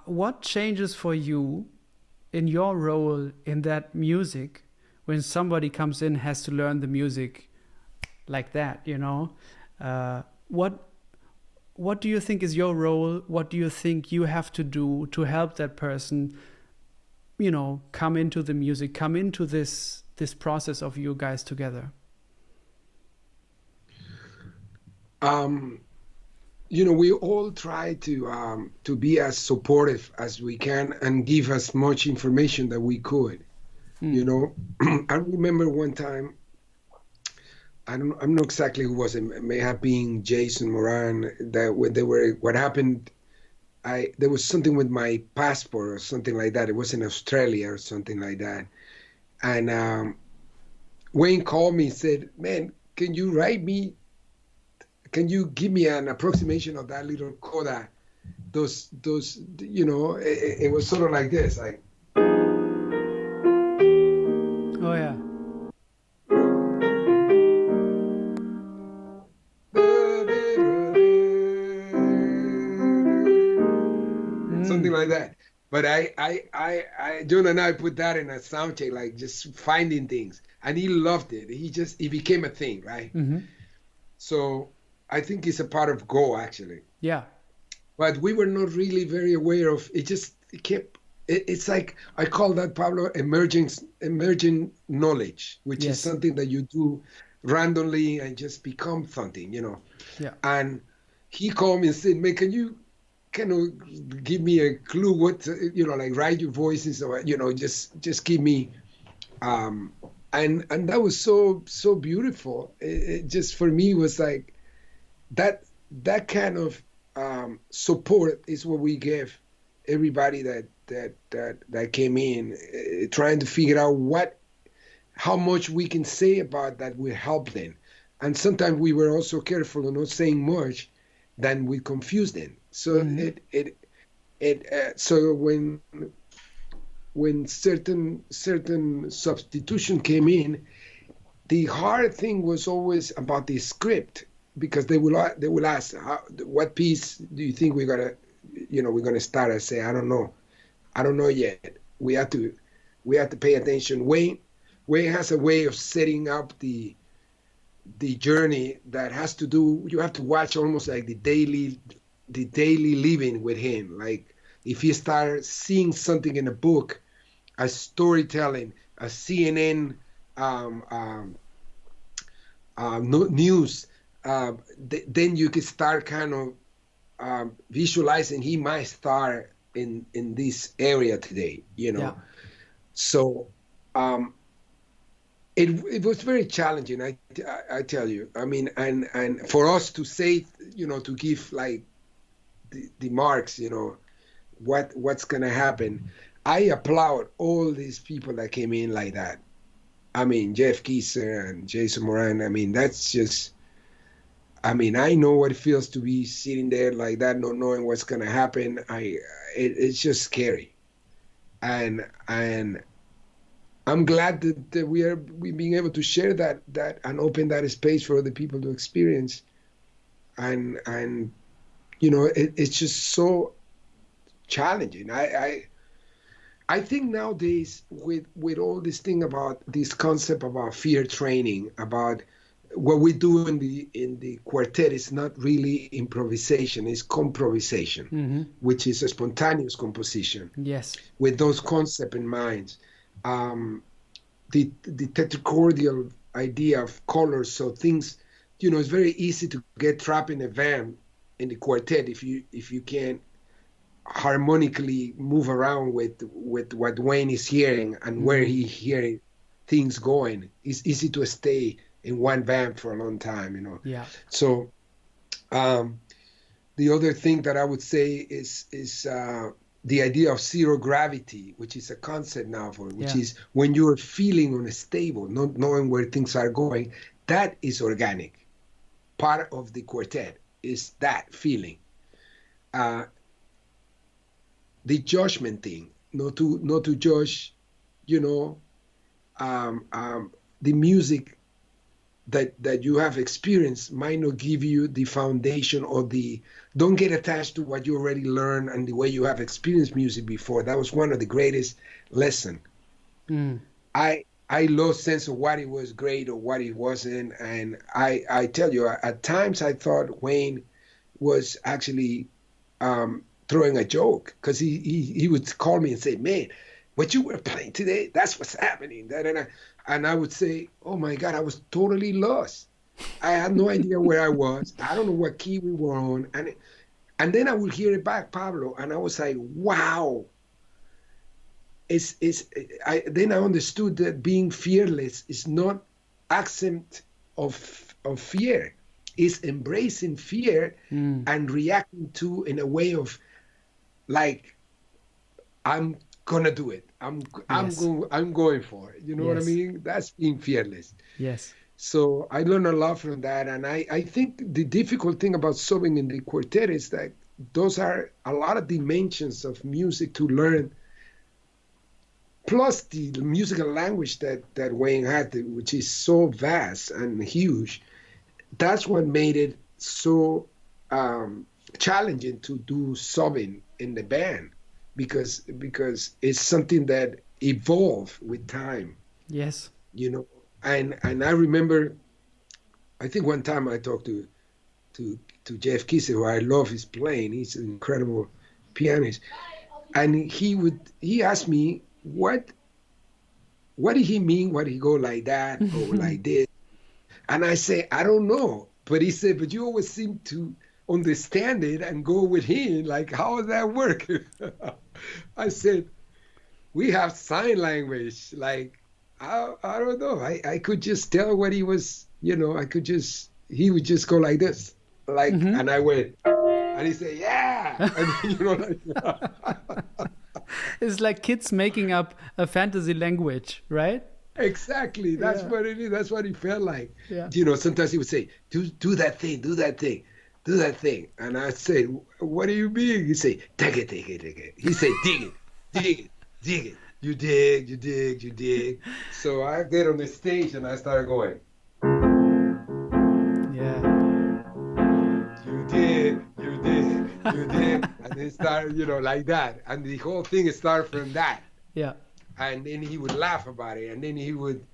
what changes for you in your role in that music when somebody comes in, has to learn the music like that, you know? What do you think is your role? What do you think you have to do to help that person, you know, come into the music, come into this process of you guys together? You know, we all try to be as supportive as we can and give as much information that we could. You know, I remember one time, I'm not exactly who was it. May have been Jason Moran. That when they were, what happened, there was something with my passport or something like that. It was in Australia or something like that. And Wayne called me and said, "Man, can you write me? Can you give me an approximation of that little coda? Those, you know, it was sort of like this, like." Oh yeah. Something like that. But John and I put that in a sound check, like just finding things, and he loved it. It became a thing, right? So I think it's a part of Go, actually. Yeah. But we were not really very aware of it. It's like, I call that, Pablo, emerging knowledge, which is something that you do randomly and just become something, you know. Yeah. And he called me and said, "Man, can you kind of give me a clue what, you know, like write your voices, or, you know, just give me," and that was so beautiful. It just, for me, was like that kind of support is what we gave everybody that came in, trying to figure out how much we can say about that will help them. And sometimes we were also careful of not saying much, then we confuse them. So so when certain substitution came in, the hard thing was always about the script, because they will ask, "What piece do you think we're gonna start?" I say, I don't know yet. We have to pay attention. Wayne has a way of setting up the journey that has to do. You have to watch almost like the daily living with him. Like, if you start seeing something in a book, a storytelling, a CNN news, then you can start kind of visualizing he might start in this area today, you know. Yeah. So it was very challenging, I tell you. I mean, and for us to say, you know, to give like the marks, you know, what's gonna happen. I applaud all these people that came in like that. I mean, Jeff Keyser and Jason Moran. I mean, that's just, I mean, I know what it feels to be sitting there like that, not knowing what's gonna happen. It's just scary, and I'm glad that we being able to share that and open that space for other people to experience, and you know, it's just so challenging. I think nowadays with all this thing about this concept about fear training, about what we do in the quartet is not really improvisation, it's comprovisation, which is a spontaneous composition. Yes. With those concepts in mind. The tetrachordial idea of colors, so things, you know, it's very easy to get trapped in a van in the quartet if you can't harmonically move around with what Wayne is hearing and where he's hearing things going. It's easy to stay in one van for a long time, you know. Yeah. So the other thing that I would say is the idea of zero gravity, which is a concept now which is when you're feeling unstable, not knowing where things are going, that is organic. Part of the quartet is that feeling. the judgment thing, not to judge, you know, the music that you have experienced might not give you the foundation, or don't get attached to what you already learned and the way you have experienced music before. That was one of the greatest lesson. I lost sense of what it was great or what it wasn't. And I tell you, at times I thought Wayne was actually throwing a joke, because he would call me and say, man, what you were playing today, that's what's happening. And I would say, oh my God, I was totally lost. I had no idea where I was. I don't know what key we were on. And then I would hear it back, Pablo, and I was like, wow. Then I understood that being fearless is not absent of fear. It's embracing fear and reacting to in a way of like, I'm gonna do it. I'm going for it. You know what I mean? That's being fearless. Yes. So I learned a lot from that. And I think the difficult thing about subbing in the quartet is that those are a lot of dimensions of music to learn, plus the musical language that Wayne had, which is so vast and huge. That's what made it so challenging to do subbing in the band, because it's something that evolved with time. Yes. You know, and I remember, I think one time I talked to Jeff Kisser, who I love his playing. He's an incredible pianist, and he asked me what did he mean? What did he go like that or like this? And I say, I don't know. But he said, but you always seem to understand it and go with him. Like, how does that work? I said, we have sign language. Like, I don't know. I could just tell what he was, you know, he would just go like this. Like, and I went, and he said, yeah. And, you know, like, it's like kids making up a fantasy language, right? Exactly. That's what it is. That's what he felt like. Yeah. You know, sometimes he would say, do that thing, do that thing, do that thing. And I said, what do you mean? He say, take it. He said, dig it. You dig. So I get on the stage and I started going. Yeah. You dig. And then started, you know, like that. And the whole thing started from that. Yeah. And then he would laugh about it, and then he would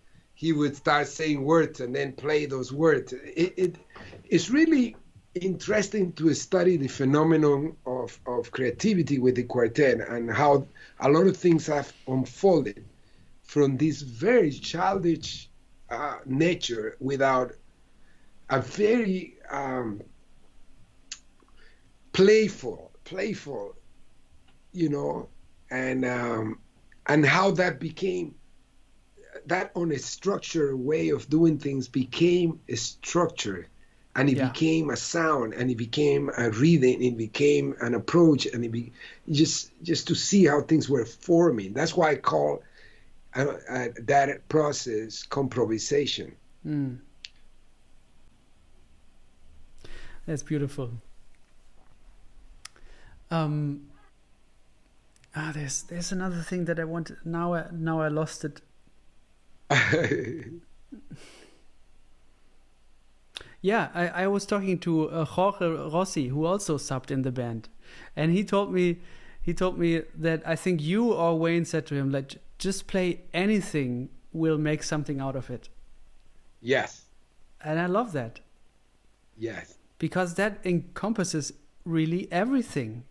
start saying words and then play those words. It's really interesting to study the phenomenon of creativity with the quartet, and how a lot of things have unfolded from this very childish nature without a very playful, you know, and how that became, that unstructured way of doing things became a structure, and it became a sound, and it became a rhythm, it became an approach, and just to see how things were forming. That's why I call that process comprovisation. That's beautiful. There's another thing that I want. Now I lost it. Yeah, I was talking to Jorge Rossi, who also subbed in the band, and he told me that I think you or Wayne said to him, like, just play anything, we'll make something out of it. Yes. And I love that. Yes. Because that encompasses really everything.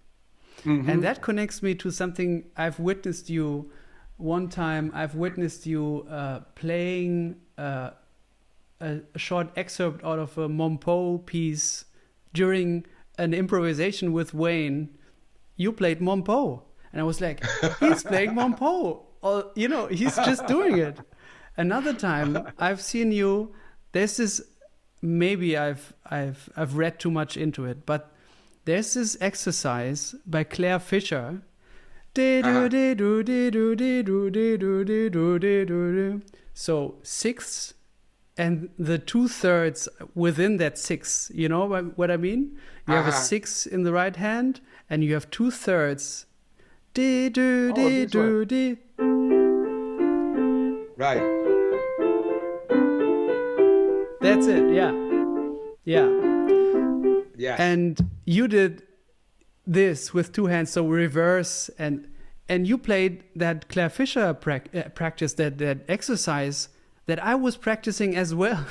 And that connects me to something I've witnessed you one time. I've witnessed you playing a short excerpt out of a Mompo piece during an improvisation with Wayne. You played Mompo, and I was like, he's playing Mompo, or, you know, he's just doing it. Another time I've seen you. There's this, maybe I've read too much into it, but there's this exercise by Claire Fisher. So sixths and the 2/3 within that six. You know what I mean? You have a six in the right hand, and you have 2/3 Dee do dee this one. do dee. Right. That's it. Yeah. Yes. And you did this with two hands, so reverse, and you played that Claire Fisher practice, that exercise that I was practicing as well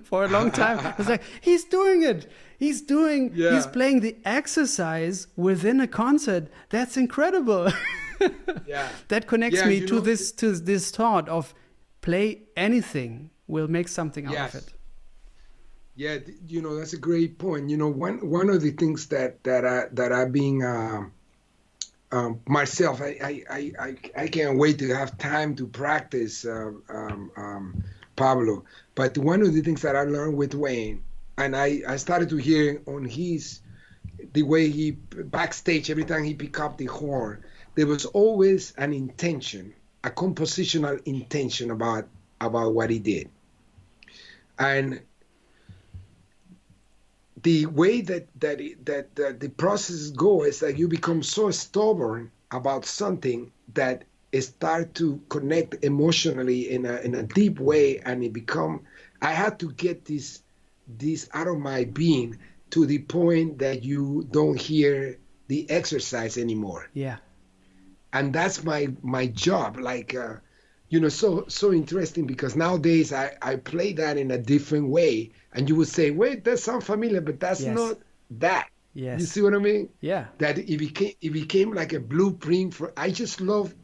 for a long time. I was like, he's doing it. He's playing the exercise within a concert. That's incredible. Yeah. That connects me to know, this thought of play anything, we'll make something out of it. Yeah, that's a great point. One of the things that I've been myself, I can't wait to have time to practice, Pablo. But one of the things that I learned with Wayne, and I started to hear on the way he backstage, every time he picked up the horn, there was always an intention, a compositional intention about what he did. And the way that the process goes is that you become so stubborn about something that it start to connect emotionally in a deep way, and I had to get this out of my being to the point that you don't hear the exercise anymore. Yeah. And that's my job. Like so interesting, because nowadays I play that in a different way, and you would say, wait, that sounds familiar, but that's not that. Yes. You see what I mean? Yeah. That it became like a blueprint for. I just love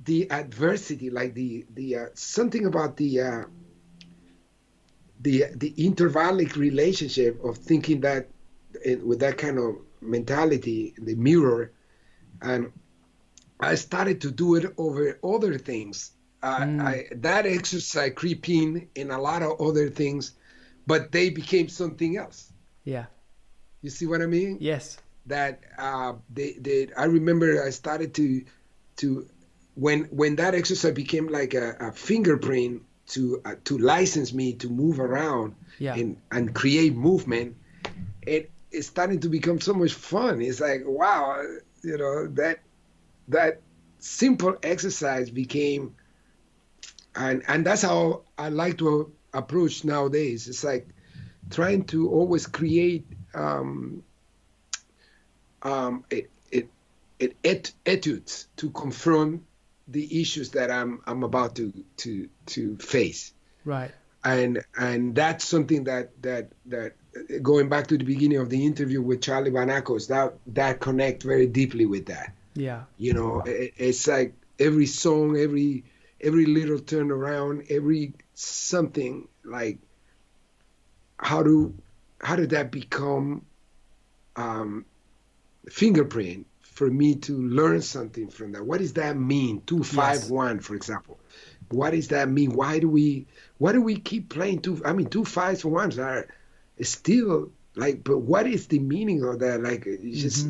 the adversity, like the something about the intervallic relationship of thinking that with that kind of mentality, the mirror, and I started to do it over other things. That exercise creep in a lot of other things, but they became something else. Yeah. You see what I mean? Yes. That I remember I started to when that exercise became like a fingerprint to license me to move around and create movement. It is starting to become so much fun. It's like, wow, that simple exercise became, and that's how I like to approach nowadays. It's like trying to always create etudes to confront the issues that I'm about to face. Right. And that's something that going back to the beginning of the interview with Charlie Van Ackles, that connect very deeply with that. Yeah. It's like every song, every little turnaround, every something, like how did that become fingerprint for me to learn something from that? What does that mean? 2-5-1, for example. What does that mean? Why do we keep playing 2-5-1s are still like, but what is the meaning of that? Like, it's just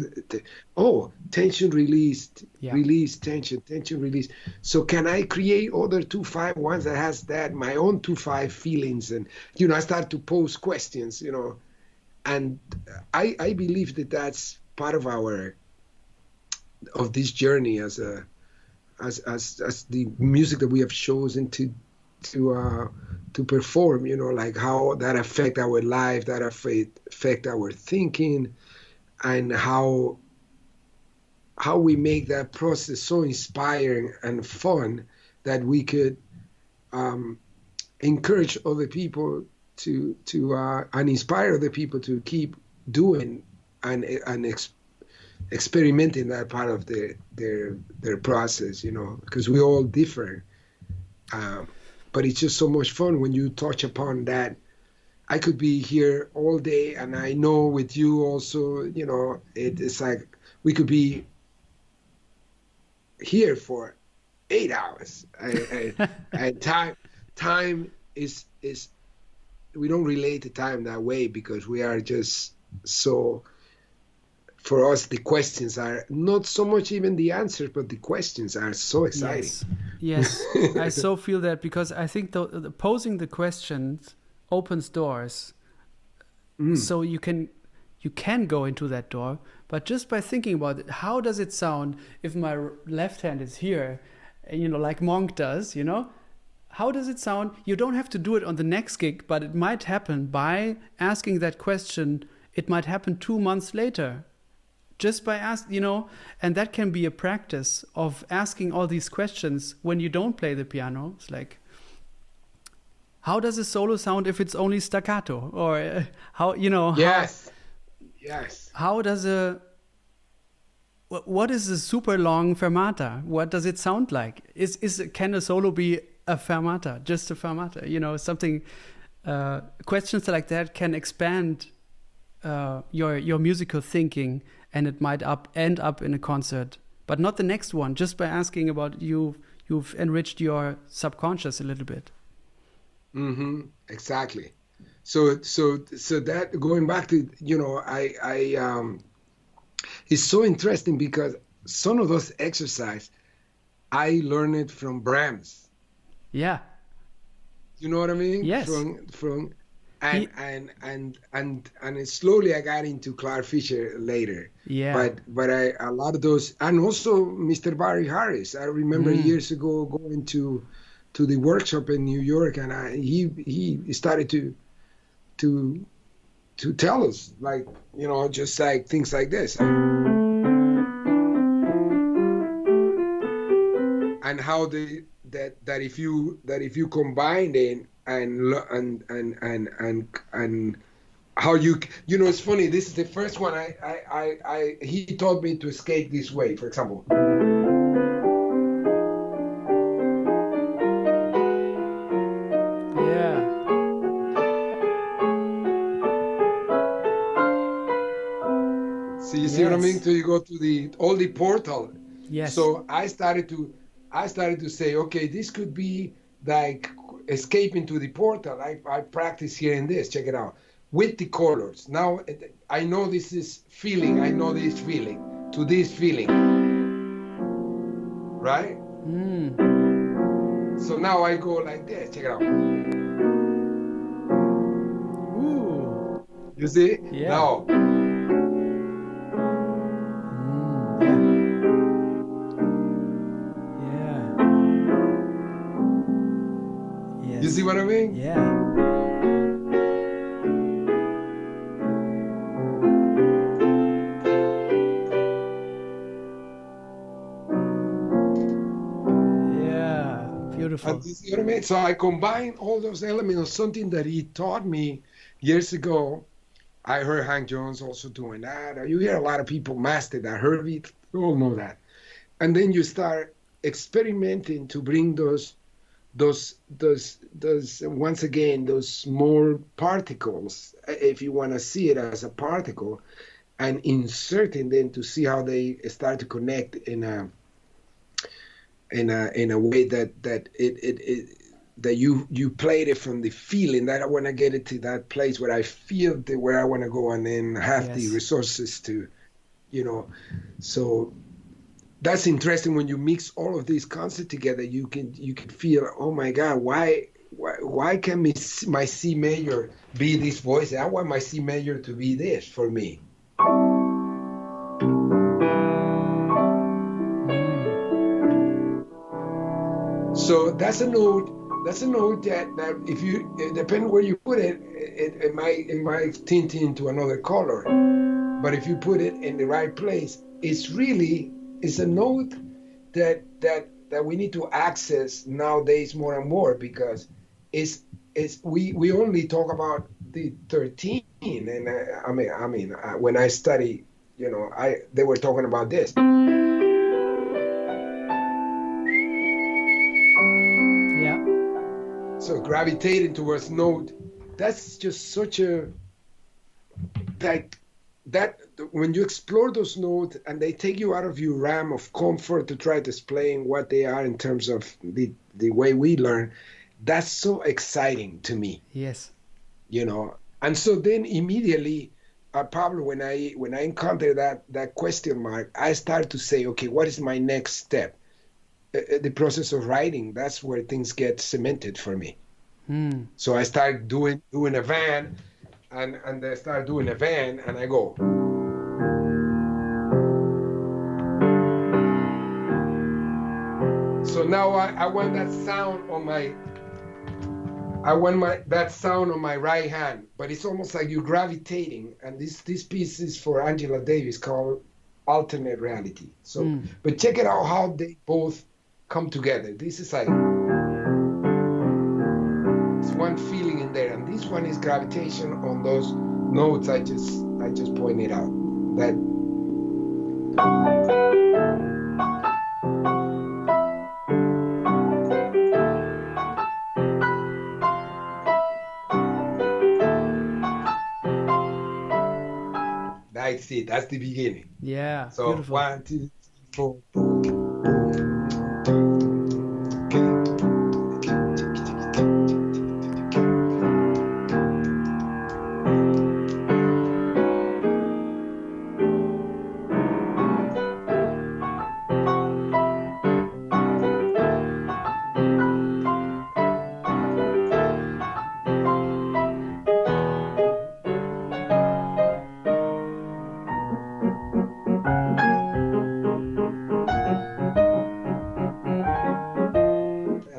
tension released, release, tension release. So can I create other 2-5-1s that has that, my own 2-5 feelings? And I start to pose questions, and I believe that that's part of this journey as the music that we have chosen to perform, like how that affect our life, that affect our thinking, and how we make that process so inspiring and fun that we could encourage other people to and inspire other people to keep doing and experimenting that part of their process, because we're all different. But it's just so much fun when you touch upon that. I could be here all day, and I know with you also, it's like we could be here for 8 hours. And time is we don't relate to time that way, because we are just so. For us, the questions are not so much even the answers, but the questions are so exciting. Yes. I so feel that, because I think the posing the questions opens doors. So you can you can go into that door, but just by thinking about it, how does it sound if my left hand is here, you know, like Monk does, you know? How does it sound? You don't have to do it on the next gig, but it might happen by asking that question. It might happen 2 months later, just by asking, you know, and that can be a practice of asking all these questions when you don't play the piano. It's like, how does a solo sound if it's only staccato? Or how, you know, Yes. How does what is a super long fermata? What does it sound like? Can a solo be a fermata, just a fermata? You know, something, questions like that can expand your musical thinking, and it might end up in a concert, but not the next one. Just by asking about you've enriched your subconscious a little bit. Mm-hmm. Exactly. So that, going back to, you know, it's so interesting because some of those exercises I learned it from Brahms. Yeah. You know what I mean? Yes. And slowly I got into Clark Fisher later. Yeah. But a lot of those, and also Mr. Barry Harris. I remember years ago going to the workshop in New York, and he started to tell us, like, you know, just like things like this, and how that if you combine it and how you know, it's funny. This is the first one he taught me to skate this way, for example. You see what I mean? So you go to the portal. Yes. So I started to say, okay, this could be like escaping to the portal. I practice here in this. Check it out with the colors. Now I know this is feeling. I know this feeling to this feeling. Right. So now I go like this. Check it out. Ooh. You see? Yeah. Now. You see what I mean? Yeah. Yeah. Beautiful. And you see what I mean? So I combine all those elements of something that he taught me years ago. I heard Hank Jones also doing that. You hear a lot of people master that. Herbie, you all know that. And then you start experimenting to bring those once again, those small particles, if you want to see it as a particle, and inserting them to see how they start to connect in a way that you played it from the feeling that I want to get it to that place where I feel where I want to go, and then have the resources to, you know. So that's interesting. When you mix all of these concepts together, you can feel, oh my God, why can my C major be this voice? I want my C major to be this for me. So that's a note that if you, depending where you put it, it might tint into another color. But if you put it in the right place, it's a note that we need to access nowadays more and more, because we only talk about the 13, and I mean when I study, you know, they were talking about this. Yeah. So gravitating towards note, that's just such a that when you explore those notes and they take you out of your realm of comfort to try to explain what they are in terms of the way we learn, that's so exciting to me. Yes. You know, and so then immediately, Pablo, when I encounter that question mark, I start to say, okay, what is my next step? The process of writing, that's where things get cemented for me. So I start doing a van, and they start doing a band, and I go. So now I want that sound on my. I want that sound on my right hand, but it's almost like you're gravitating. And this piece is for Angela Davis called Alternate Reality. So, but check it out how they both come together. This is like it's one feeling in there, and this one is gravitation on those notes I just pointed out. That. That's it. That's the beginning. Yeah. So beautiful. 1, 2, 3, 4.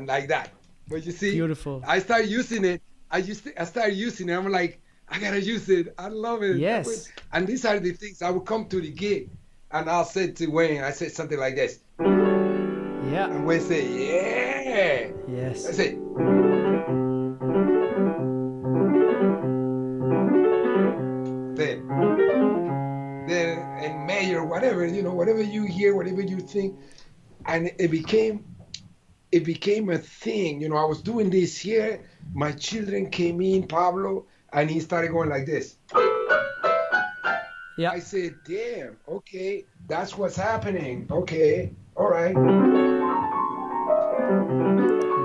Like that, but you see, beautiful. I started using it. I started using it. I'm like, I gotta use it. I love it. Yes. And these are the things I would come to the gig, and I'll say to Wayne, I said something like this. Yeah. And Wayne say, yeah. Yes. I say. Then and major, whatever whatever you hear, whatever you think, and it became a thing. I was doing this here. My children came in, Pablo, and he started going like this. Yeah. I said, damn, okay, that's what's happening. Okay, all right.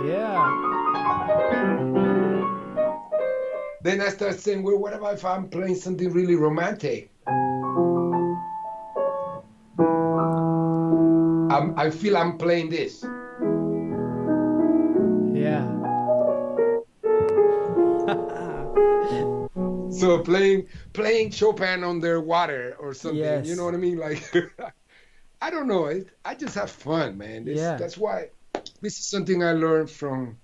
Yeah. Then I started saying, well, what about if I'm playing something really romantic? I feel I'm playing this. Yeah. So playing Chopin underwater or something, yes. You know what I mean? Like, I don't know. I just have fun, man. That's why this is something I learned from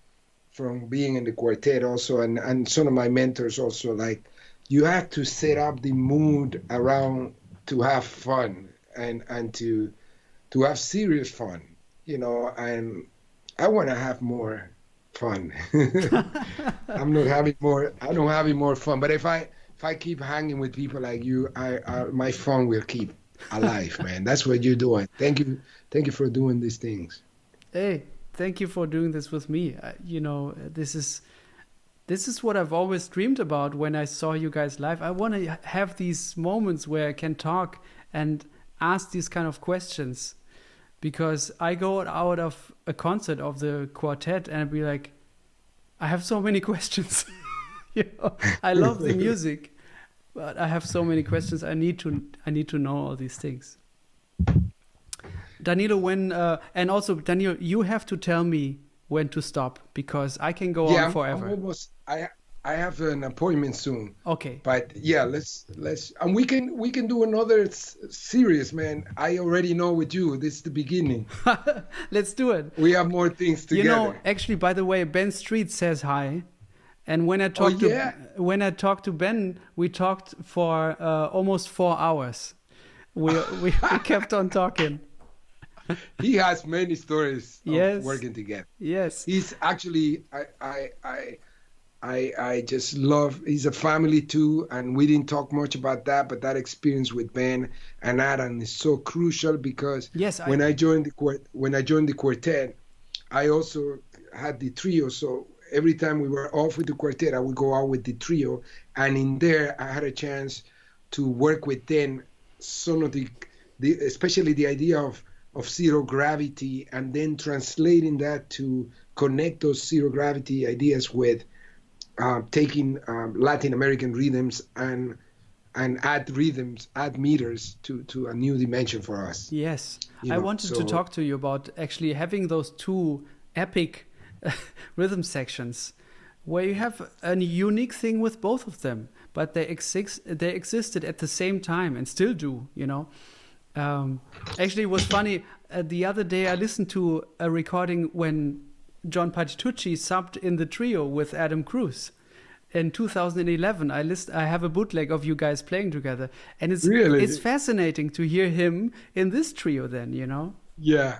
being in the quartet also, and some of my mentors also. Like, you have to set up the mood around to have fun and to have serious fun, and I want to have more fun. I'm not having more fun, but if I keep hanging with people like you, my fun will keep alive, man. That's what you're doing. Thank you for doing these things. Hey, thank you for doing this with me. This is what I've always dreamed about when I saw you guys live. I want to have these moments where I can talk and ask these kind of questions, because I go out of a concert of the quartet and I'd be like, I have so many questions. I love the music, but I have so many questions. I need to know all these things. Danilo, and also Danilo, you have to tell me when to stop, because I can go on forever. I have an appointment soon. Okay. But yeah, let's and we can do another series, man. I already know with you. This is the beginning. Let's do it. We have more things together. Actually, by the way, Ben Street says hi. And when I talked to Ben, we talked for almost 4 hours. We kept on talking. He has many stories of working together. Yes. He's actually I just love, he's a family too, and we didn't talk much about that, but that experience with Ben and Adam is so crucial, because when I joined the quartet, I also had the trio. So every time we were off with the quartet, I would go out with the trio, and in there I had a chance to work with them some of the especially the idea of zero gravity, and then translating that to connect those zero gravity ideas with taking Latin American rhythms and add meters to a new dimension for us. Yes, I wanted to talk to you about actually having those two epic rhythm sections where you have a unique thing with both of them, but they existed at the same time and still do, you know. Actually, it was funny. The other day, I listened to a recording when John Patitucci subbed in the trio with Adam Cruz. In 2011, I have a bootleg of you guys playing together, and it's fascinating to hear him in this trio. Then, you know. Yeah.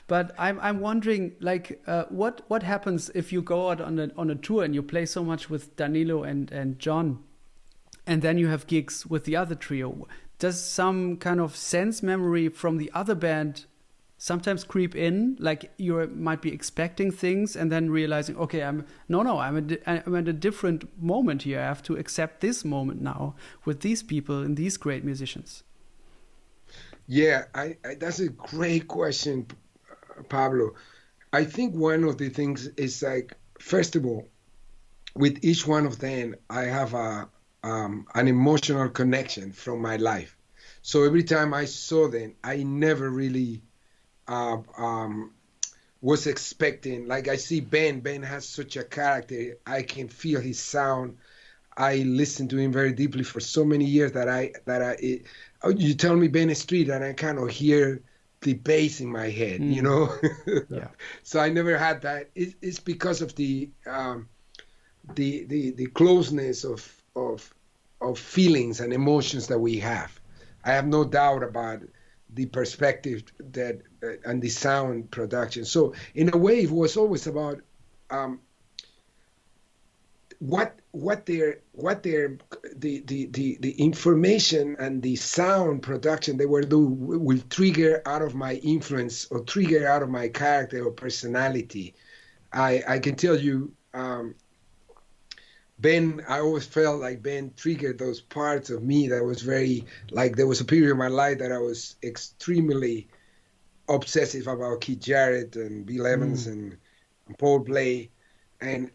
But I'm wondering, like, what happens if you go out on a tour and you play so much with Danilo and John, and then you have gigs with the other trio? Does some kind of sense memory from the other band sometimes creep in? Like you might be expecting things and then realizing, okay, I'm at a different moment here. I have to accept this moment now with these people and these great musicians. Yeah, I that's a great question, Pablo. I think one of the things is like, first of all, with each one of them, I have an emotional connection from my life. So every time I saw them, I never really was expecting. Like I see Ben has such a character. I can feel his sound. I listened to him very deeply for so many years that you tell me Ben Street and I kind of hear the bass in my head, you know. Yeah. So I never had that. It's because of the closeness of feelings and emotions that we have. I have no doubt about the perspective that and the sound production. So in a way, it was always about what the information and the sound production they were doing will trigger out of my influence or trigger out of my character or personality. I can tell you, Ben, I always felt like Ben triggered those parts of me that was very, like there was a period in my life that I was extremely obsessive about Keith Jarrett and Bill Evans and Paul Bley. And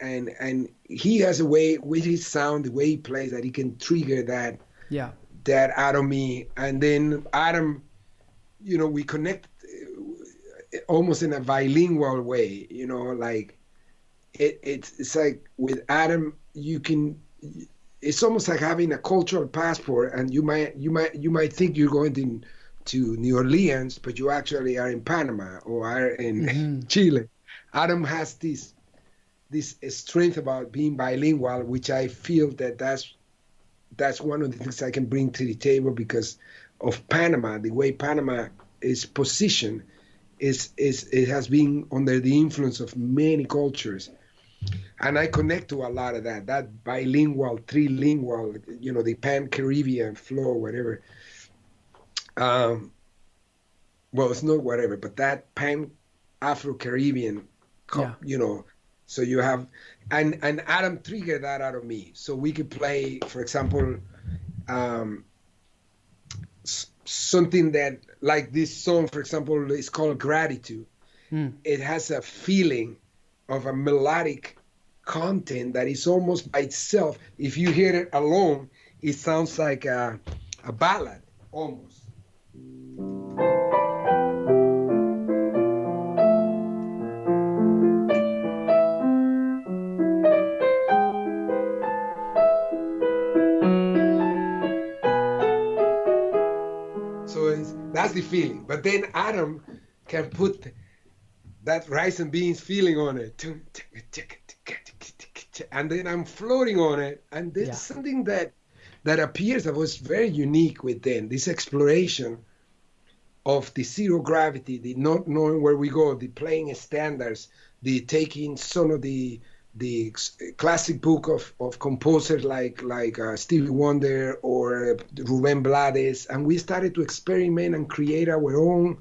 he has a way with his sound, the way he plays, that he can trigger that out of me. And then Adam, you know, we connect almost in a bilingual way, you know, like it's like with Adam, it's almost like having a cultural passport, and you might think you're going to New Orleans, but you actually are in Panama or are in Chile. Adam has this strength about being bilingual, which I feel that's one of the things I can bring to the table because of Panama. The way Panama is positioned it has been under the influence of many cultures. And I connect to a lot of that bilingual, trilingual, you know, the pan-Caribbean flow, whatever. Well, it's not whatever, but that pan-Afro-Caribbean, you know, so you have, and Adam triggered that out of me. So we could play, for example, something that, like this song, for example, is called Gratitude. It has a feeling of a melodic content that is almost by itself. If you hear it alone, it sounds like a ballad almost. So that's the feeling. But then Adam can put that rice and beans feeling on it. And then I'm floating on it. And there's something that appears that was very unique with them, this exploration of the zero gravity, the not knowing where we go, the playing standards, the taking some of the classic book of composers like Stevie Wonder or Rubén Blades, and we started to experiment and create our own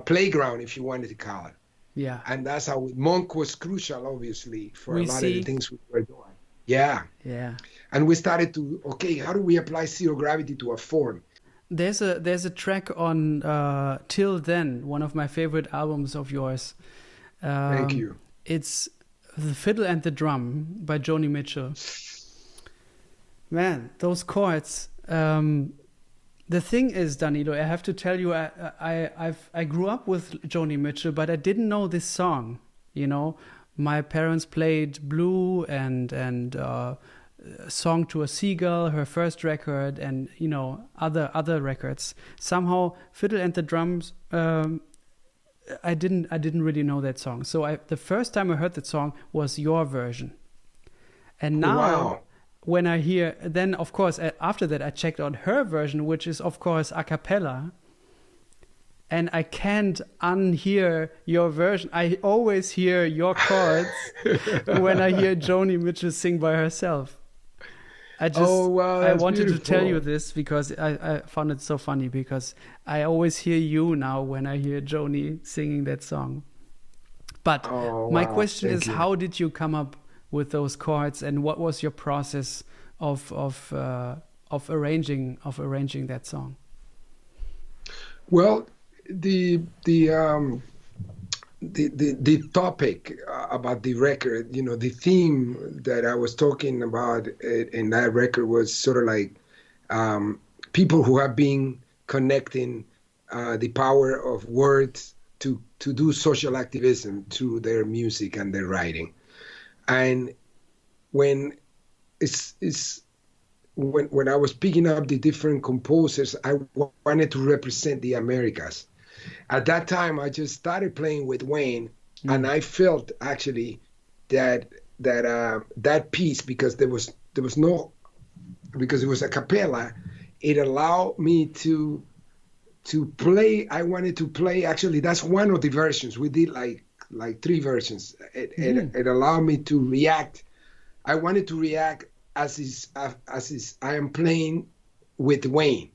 playground, if you wanted to call it. Yeah. And that's how Monk was crucial, obviously, for a lot of the things we were doing. Yeah. Yeah. And we started to, okay, how do we apply zero gravity to a form? There's a track on Till Then, one of my favorite albums of yours. Thank you. It's The Fiddle and the Drum by Joni Mitchell. Man, those chords. The thing is, Danilo, I have to tell you, I grew up with Joni Mitchell, but I didn't know this song. You know, my parents played Blue and Song to a Seagull, her first record, and other records. Somehow, Fiddle and the Drums. I didn't really know that song. So the first time I heard that song was your version, and now. Wow. When I hear, then of course after that I checked out her version, which is of course a cappella, and I can't unhear your version. I always hear your chords when I hear Joni Mitchell sing by herself. I wanted beautiful. to tell you this because I found it so funny, because I always hear you now when I hear Joni singing that song. But my question is, how did you come up with those chords, and what was your process of arranging that song? Well, the topic about the record, the theme that I was talking about in that record was sort of like people who have been connecting the power of words to do social activism through their music and their writing. And when when I was picking up the different composers, I wanted to represent the Americas. At that time, I just started playing with Wayne, and I felt actually that piece, because it was a cappella, it allowed me to play. I wanted to play. Actually, that's one of the versions. We did like 3 versions. It allowed me to react. I wanted to react as I am playing with Wayne,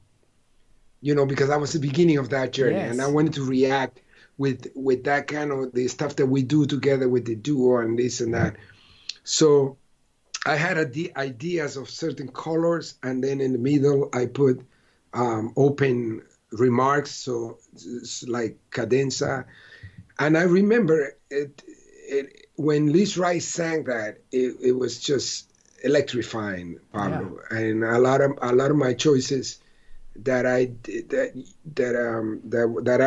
because that was the beginning of that journey. Yes. And I wanted to react with that kind of the stuff that we do together with the duo and this and that. So I had ideas of certain colors, and then in the middle I put open remarks, so it's like cadenza. And I remember it when Liz Rice sang that, it was just electrifying, Pablo. Yeah. And a lot of my choices that are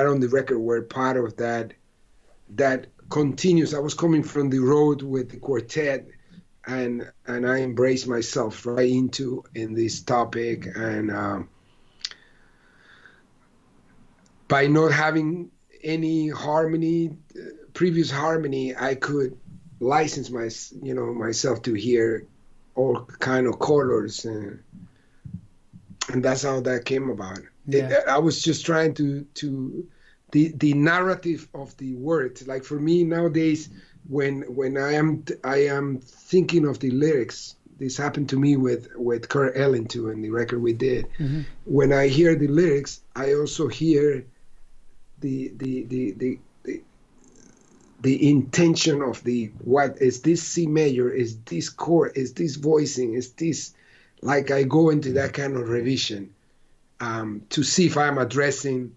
on the record were part of that continues. I was coming from the road with the quartet, and I embraced myself right in this topic, and by not having any previous harmony, I could license myself to hear all kind of colors, and that's how that came about. Yeah. I was just trying to the narrative of the words. Like for me nowadays, when I am thinking of the lyrics, this happened to me with Kurt Elling too, in the record we did. Mm-hmm. When I hear the lyrics, I also hear the intention of what is this C major, is this chord, is this voicing, is this, like I go into that kind of revision to see if I'm addressing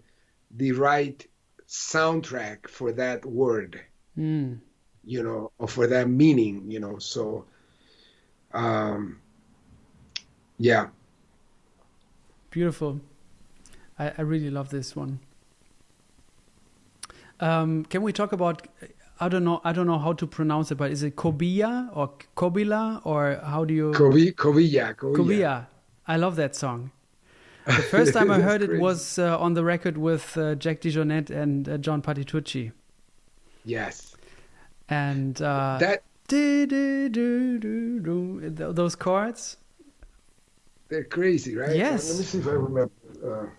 the right soundtrack for that word, or for that meaning, so yeah. Beautiful. I really love this one. Can we talk about, I don't know how to pronounce it, but is it Kobia or Kobila, or how do you? Kobia. I love that song. The first time I heard it was on the record with Jack DeJohnette and John Patitucci. Yes. And those chords. They're crazy, right? Yes. Let me see if I remember.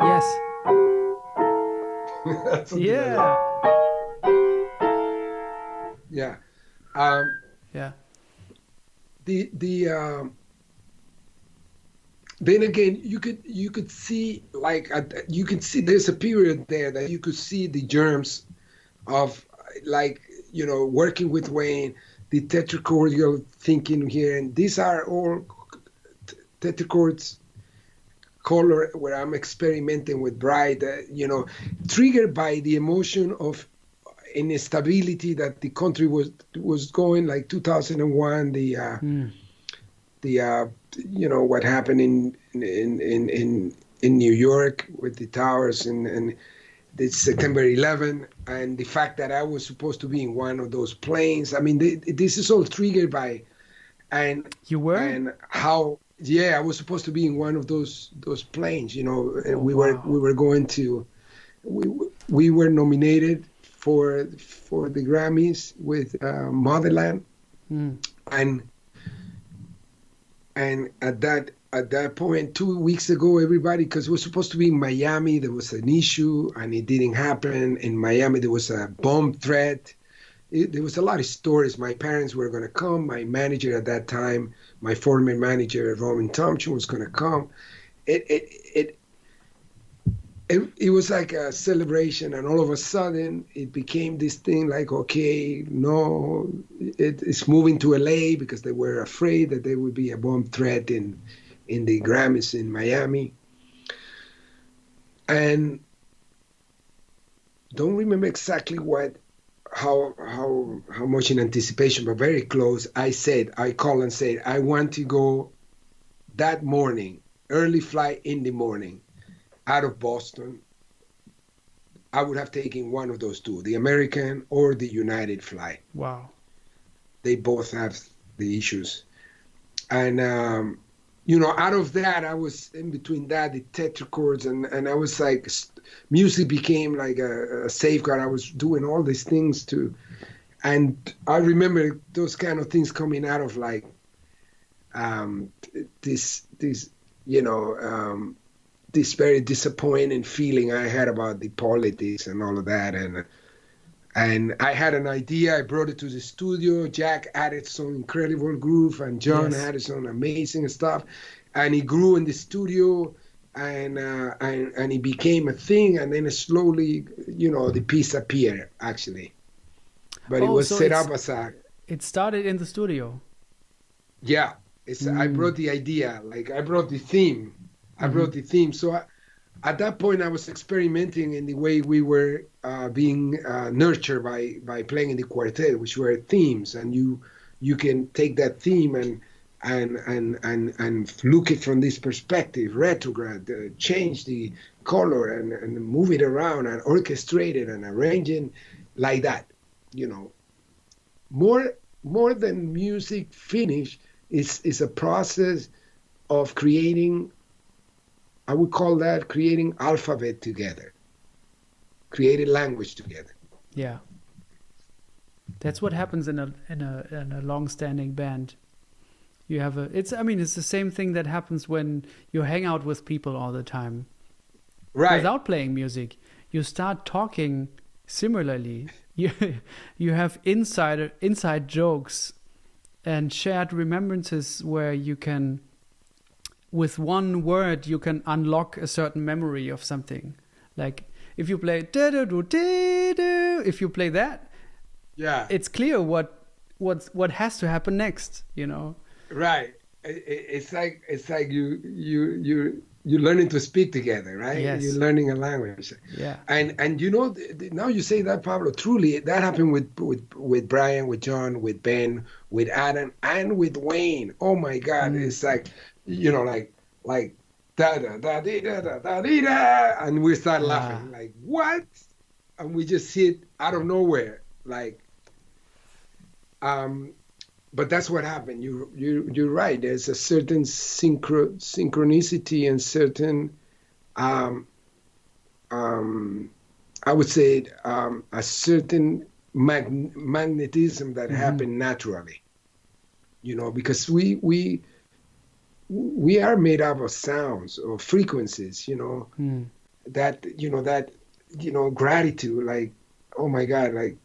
Yes. Yeah. Yeah. Yeah. Then again, you could see there's a period there that you could see the germs of working with Wayne, the tetrachordal thinking here, and these are all tetrachords color where I'm experimenting with bright, triggered by the emotion of instability that the country was going, like 2001, what happened in New York with the towers and the September 11, and the fact that I was supposed to be in one of those planes. I mean, this is all triggered by and You were? and how, yeah, I was supposed to be in one of those planes, you know. Oh, we wow. were going to, we were nominated for the Grammys with Motherland, Mm. and at that point 2 weeks ago, everybody, because it was supposed to be in Miami, there was an issue and it didn't happen. In Miami there was a bomb threat. There was a lot of stories. My parents were going to come. My manager at that time, my former manager, Roman Thompson, was going to come. It, it, it, it was like a celebration, and all of a sudden it became this thing like, okay, no, it's moving to LA because they were afraid that there would be a bomb threat in the Grammys in Miami. And don't remember exactly how much in anticipation, but very close. I called and said, I want to go that morning, early flight in the morning out of Boston. I would have taken one of those two, the American or the United flight. Wow. They both have the issues. And, you know, out of that, I was in between that, the tetrachords, and I was like, music became like a safeguard. I was doing all these things and I remember those kind of things coming out of like this, you know, this very disappointing feeling I had about the politics and all of that. And I had an idea. I brought it to the studio. Jack added some incredible groove, and John Yes. added some amazing stuff. And it grew in the studio, and it became a thing. And then slowly, you know, the piece appeared actually. But it Oh, was so set up as a, it started in the studio. yeah. I brought the idea, like I brought the theme. I brought the theme. So at that point, I was experimenting in the way we were being nurtured by playing in the quartet, which were themes, and you can take that theme and look it from this perspective, retrograde, change the color and move it around and orchestrate it and arrange it like that. You know, more than music finish is a process of creating. I would call that creating alphabet together, creating language together. Yeah. That's what happens in a long-standing band. You have it's the same thing that happens when you hang out with people all the time. Right. Without playing music, you start talking similarly. You have inside jokes and shared remembrances where you can, with one word, you can unlock a certain memory of something. Like if you play if you play that, Yeah. it's clear what has to happen next, you know. Right. It's like you're learning to speak together, right? Yes. You're learning a language. Yeah. And you know, now you say that, Pablo, truly that happened with Brian, with John, with Ben, with Adam, and with Wayne. Oh my God. It's like, you know, like da da da da da da da da, and we start laughing like, what? And we just hit out of nowhere, like but that's what happened. You're right. There's a certain synchronicity and certain I would say a certain magnetism that happened naturally, you know, because we are made up of sounds or frequencies, you know, that gratitude, like, oh my God, like,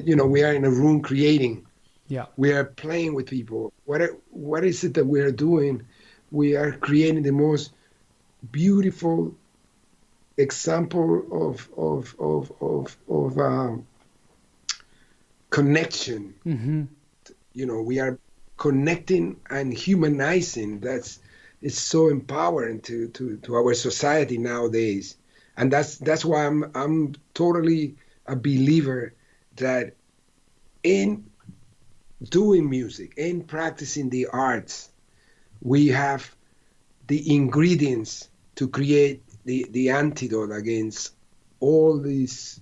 you know, we are in a room creating. Yeah. We are playing with people. What is it that we are doing? We are creating the most beautiful example of connection. You know, we are connecting and humanizing. It's so empowering to our society nowadays, and that's why I'm totally a believer that in doing music, in practicing the arts, we have the ingredients to create the antidote against all this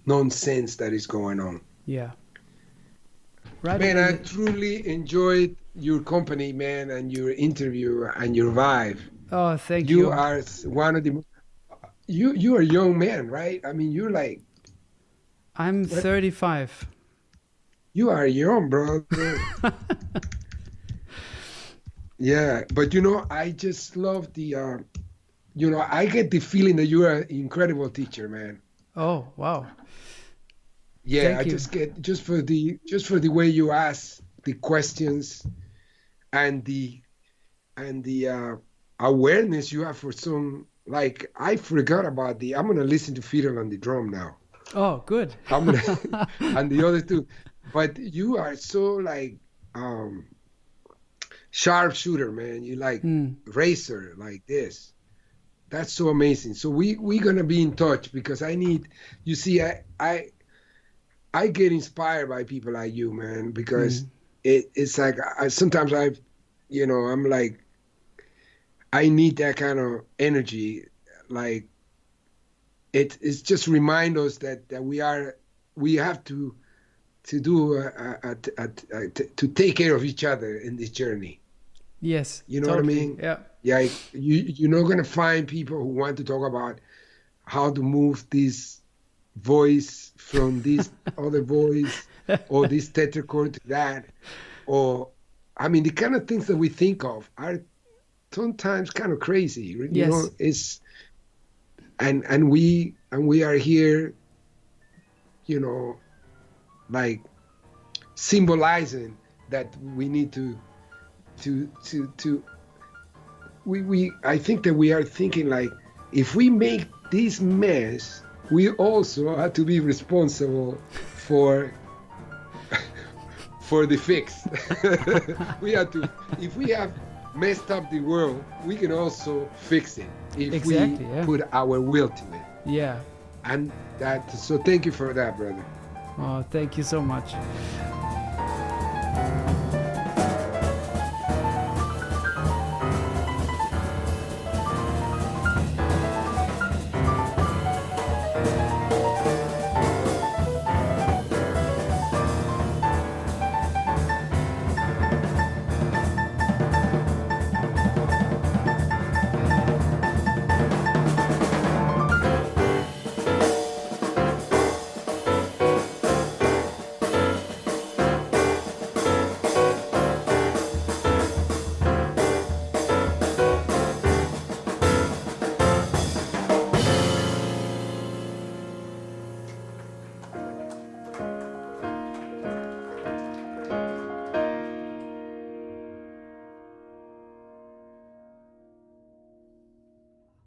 nonsense that is going on. Yeah. Right. Man, I truly enjoyed your company, man, and your interview and your vibe. Oh, thank You you. are one of the you are a young man, right? I mean, you're like I'm what? 35. You are young, brother. Yeah, but I just love the I get the feeling that you are an incredible teacher, man. Oh, wow. Yeah, I Thank you. just get just for the way you ask the questions and the awareness you have for some, like I forgot about I'm gonna listen to Fiddle on the Drum now. Oh, good. I'm gonna and the other two. But you are so like um sharpshooter, man. You like Hmm. racer like this. That's so amazing. So we're gonna be in touch because I need. You see, I get inspired by people like you, man, because Hmm. it's like sometimes I'm like I need that kind of energy. Like it's just remind us that we have to do to take care of each other in this journey. Yes, You know what I totally. mean? Yeah. Yeah, you're not gonna find people who want to talk about how to move this voice from this other voice or this tetrachord to that, or I mean the kind of things that we think of are sometimes kind of crazy. Yes. It's and we are here, you know, like symbolizing that we need to we I think that we are thinking like if we make this mess, we also have to be responsible for for the fix. We have to if we have messed up the world, we can also fix it if we Exactly. Yeah. put our will to it. Yeah. And that so thank you for that, brother. Oh, thank you so much.